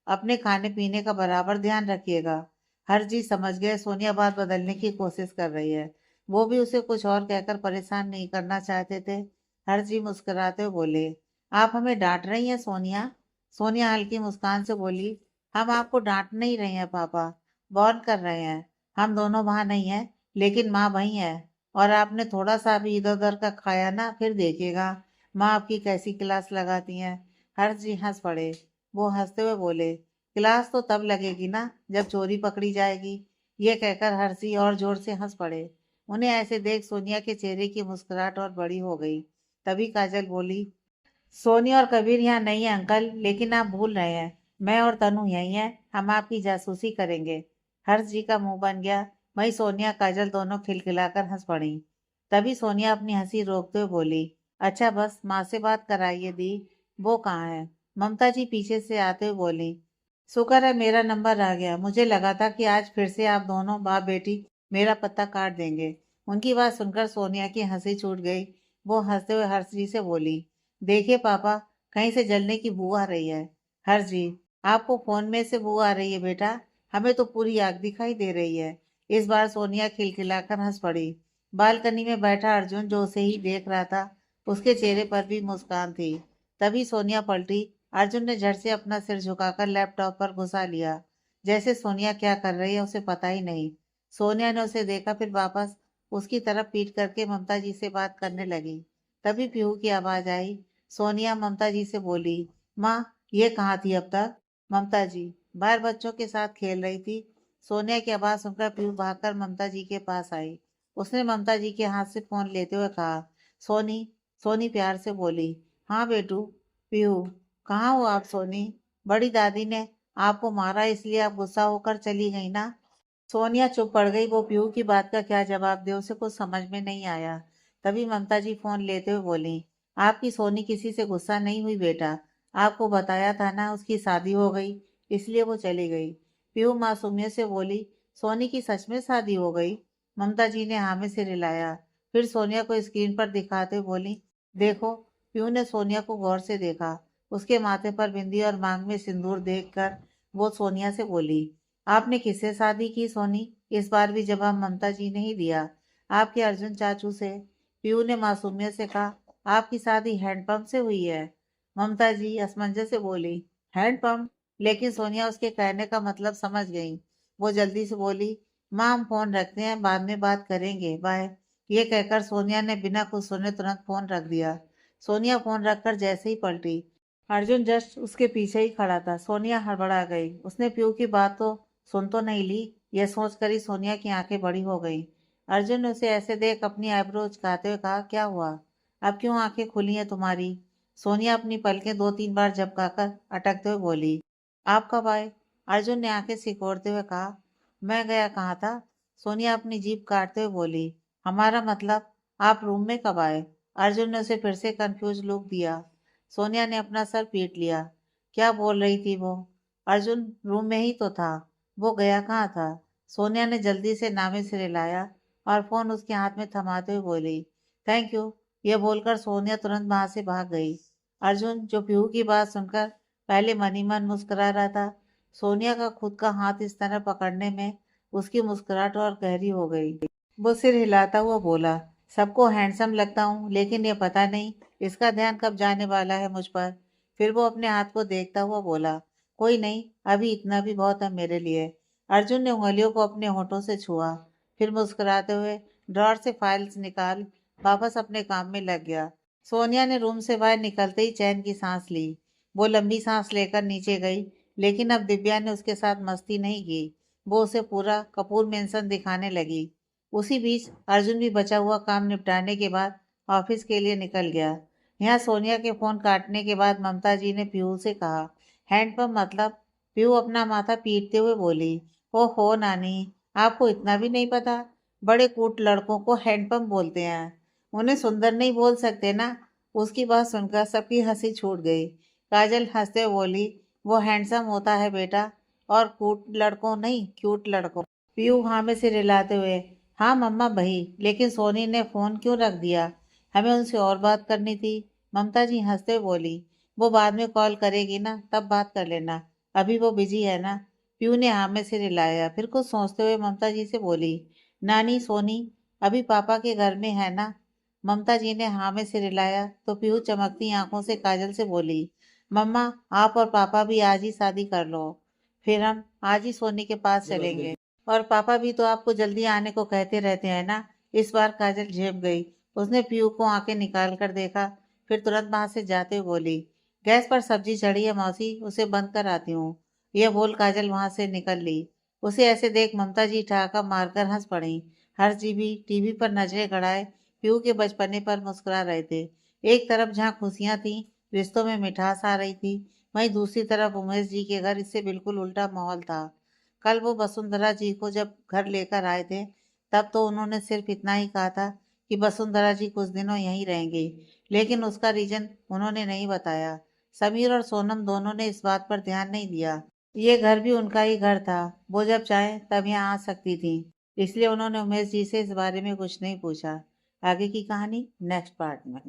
अपने खाने पीने का बराबर ध्यान रखिएगा। हर जी समझ गए सोनिया बात बदलने की कोशिश कर रही है। वो भी उसे कुछ और कहकर परेशान नहीं करना चाहते थे। हर जी मुस्कुराते हुए बोले, आप हमें डांट रही हैं सोनिया? सोनिया हल्की मुस्कान से बोली, हम आपको डांट नहीं रहे हैं पापा, वार्न कर रहे हैं। हम दोनों वहां नहीं हैं, लेकिन माँ वहीं है। और आपने थोड़ा सा भी इधर उधर का खाया ना, फिर देखिएगा माँ आपकी कैसी क्लास लगाती हैं। हर्ष जी हंस पड़े। वो हंसते हुए बोले, क्लास तो तब लगेगी ना जब चोरी पकड़ी जाएगी। ये कहकर हर्ष जी और जोर से हंस पड़े। उन्हें ऐसे देख सोनिया के चेहरे की मुस्कुराहट और बड़ी हो गई। तभी काजल बोली, सोनी और कबीर यहाँ नहीं है अंकल, लेकिन आप भूल रहे हैं, मैं और तनु यही हैं, हम आपकी जासूसी करेंगे। हर्ष जी का मुंह बन गया। वही सोनिया काजल दोनों खिलखिलाकर हंस पड़ी। तभी सोनिया अपनी हंसी रोकते हुए बोली, अच्छा बस माँ से बात कराइए दी। वो कहाँ है? ममता जी पीछे से आते हुए बोली। शुक्र है मेरा नंबर आ गया, मुझे लगा था कि आज फिर से आप दोनों बाप बेटी मेरा पत्ता काट देंगे। उनकी बात सुनकर सोनिया की हंसी छूट गई। वो हंसते हुए हर्ष जी से बोली, देखिए पापा, कहीं से जलने की बू आ रही है। हर्ष जी, आपको फोन में से बू आ रही है बेटा, हमें तो पूरी आग दिखाई दे रही है। इस बार सोनिया खिलखिलाकर हंस पड़ी। बालकनी में बैठा अर्जुन जो उसे ही देख रहा था, उसके चेहरे पर भी मुस्कान थी। तभी सोनिया पलटी। अर्जुन ने झट से अपना सिर झुकाकर लैपटॉप पर घुसा लिया, जैसे सोनिया क्या कर रही है उसे पता ही नहीं। सोनिया ने उसे देखा, फिर वापस उसकी तरफ पीट करके ममता जी से बात करने लगी। तभी पीहू की आवाज आई। सोनिया ममता जी से बोली, माँ, ये कहाँ थी अब तक? ममता जी बाहर बच्चों के साथ खेल रही थी। सोनिया की आवाज सुनकर पीहू भागकर ममता जी के पास आई। उसने ममता जी के हाथ से फोन लेते हुए कहा, सोनी। सोनी प्यार से बोली, हाँ बेटू। पीहू, कहाँ हो आप सोनी? बड़ी दादी ने आपको मारा इसलिए आप गुस्सा होकर चली गई ना? सोनिया चुप पड़ गई। वो पीहू की बात का क्या जवाब दे, उसे कुछ समझ में नहीं आया। तभी ममता जी फोन लेते हुए बोली, आपकी सोनी किसी से गुस्सा नहीं हुई बेटा। आपको बताया था ना उसकी शादी हो गई, इसलिए वो चली गई। पीहू मासूमियत से बोली, सोनी की सच में शादी हो गई? ममता जी ने हाँ में सिर हिलाया। फिर सोनिया को स्क्रीन पर दिखाते हुए बोली, देखो। पीहू ने सोनिया को गौर से देखा। उसके माथे पर बिंदी और मांग में सिंदूर देखकर वो सोनिया से बोली, आपने किससे शादी की सोनी? इस बार भी जवाब ममता जी ने ही दिया, आपके अर्जुन चाचू से। पीयू ने मासूमियत से कहा, आपकी शादी हैंडपंप से हुई है? ममता जी असमंजस से बोली, हैंडपंप? लेकिन सोनिया उसके कहने का मतलब समझ गई। वो जल्दी से बोली, माँ हम फोन रखते हैं, बाद में बात करेंगे, बाय। ये कहकर सोनिया ने बिना कुछ सुने तुरंत फोन रख दिया। सोनिया फोन रखकर जैसे ही पलटी, अर्जुन जस्ट उसके पीछे ही खड़ा था। सोनिया हड़बड़ा गई। उसने पीयू की बात तो सुन तो नहीं ली। यह सोचकर ही सोनिया की आंखें बड़ी हो गई। अर्जुन ने उसे ऐसे देख अपनी आईब्रो उचकाते हुए कहा, क्या हुआ? अब क्यों आंखें खुली हैं तुम्हारी? सोनिया अपनी पलकें दो तीन बार झपकाकर अटकते हुए बोली, आप कब आए? अर्जुन ने आंखें सिकोड़ते हुए कहा, मैं गया कहाँ था? सोनिया अपनी जीभ काटते हुए बोली, हमारा मतलब, आप रूम में कब आए? अर्जुन ने उसे फिर से कंफ्यूज लुक दिया। सोनिया ने अपना सर पीट लिया। क्या बोल रही थी वो? अर्जुन रूम में ही तो था, वो गया कहाँ था? सोनिया ने जल्दी से नामे से हिलाया और फोन उसके हाथ में थमाते हुए बोली, थैंक यू। यह बोलकर सोनिया तुरंत वहां से भाग गई। अर्जुन, जो पीहू की बात सुनकर पहले मन ही मन मुस्कुरा रहा था, सोनिया का खुद का हाथ इस तरह पकड़ने में उसकी मुस्कुराहट और गहरी हो गई। वो सिर हिलाता हुआ बोला, सबको हैंडसम लगता हूँ, लेकिन ये पता नहीं इसका ध्यान कब जाने वाला है मुझ पर। फिर वो अपने हाथ को देखता हुआ बोला, कोई नहीं, अभी इतना भी बहुत है मेरे लिए। अर्जुन ने उंगलियों को अपने होठों से छुआ, फिर मुस्कुराते हुए ड्रॉर से फाइल्स निकाल वापस अपने काम में लग गया। सोनिया ने रूम से बाहर निकलते ही चैन की सांस ली। वो लंबी सांस लेकर नीचे गई, लेकिन अब दिव्या ने उसके साथ मस्ती नहीं की। वो उसे पूरा कपूर मेंशन दिखाने लगी। उसी बीच अर्जुन भी बचा हुआ काम निपटाने के बाद ऑफिस के लिए निकल गया। यहाँ सोनिया के फोन काटने के बाद ममता जी ने पीहू से कहा, हैंडपंप मतलब? पीहू अपना माथा पीटते हुए बोली, ओहो नानी, आपको इतना भी नहीं पता? बड़े कूट लड़कों को हैंडपंप बोलते हैं, उन्हें सुंदर नहीं बोल सकते ना? उसकी बात सुनकर सबकी हंसी छूट गई। काजल हंसते हुए बोली, वो हैंडसम होता है बेटा, और कूट लड़कों नहीं, क्यूट लड़कों। पीयू हाँ में से रिलाते हुए, हाँ मम्मा बही, लेकिन सोनी ने फोन क्यों रख दिया? हमें उनसे और बात करनी थी। ममता जी हंसते हुए बोली, वो बाद में कॉल करेगी ना, तब बात कर लेना, अभी वो बिजी है ना। पीयू ने हाँ में से रिलाया, फिर कुछ सोचते हुए ममता जी से बोली, नानी सोनी अभी पापा के घर में है ना? ममता जी ने हाँ में से रिलाया तो पीयू चमकती आंखों से काजल से बोली, मम्मा आप और पापा भी आज ही शादी कर लो, फिर हम आज ही सोनी के पास चलेंगे। और पापा भी तो आपको जल्दी आने को कहते रहते हैं ना। इस बार काजल झेप गई। उसने पीयू को आंखें निकाल कर देखा, फिर तुरंत वहां से जाते हुए बोली, गैस पर सब्जी चढ़ी है मौसी, उसे बंद कर आती हूँ। यह बोल काजल वहां से निकल ली। उसे ऐसे देख ममता जी ठहाका मारकर हंस पड़ी। हर्ष जी भी टीवी पर नजरें गड़ाए पीयू के बचपने पर मुस्कुरा रहे थे। एक तरफ जहाँ खुशियां थी, रिश्तों में मिठास आ रही थी, वहीं दूसरी तरफ उमेश जी के घर इससे बिल्कुल उल्टा माहौल था। कल वो वसुंधरा जी को जब घर लेकर आए थे, तब तो उन्होंने सिर्फ इतना ही कहा था कि वसुंधरा जी कुछ दिनों यहीं रहेंगी, लेकिन उसका रीजन उन्होंने नहीं बताया। समीर और सोनम दोनों ने इस बात पर ध्यान नहीं दिया। ये घर भी उनका ही घर था, वो जब चाहे तब यहाँ आ सकती थी, इसलिए उन्होंने उमेश जी से इस बारे में कुछ नहीं पूछा। आगे की कहानी नेक्स्ट पार्ट में।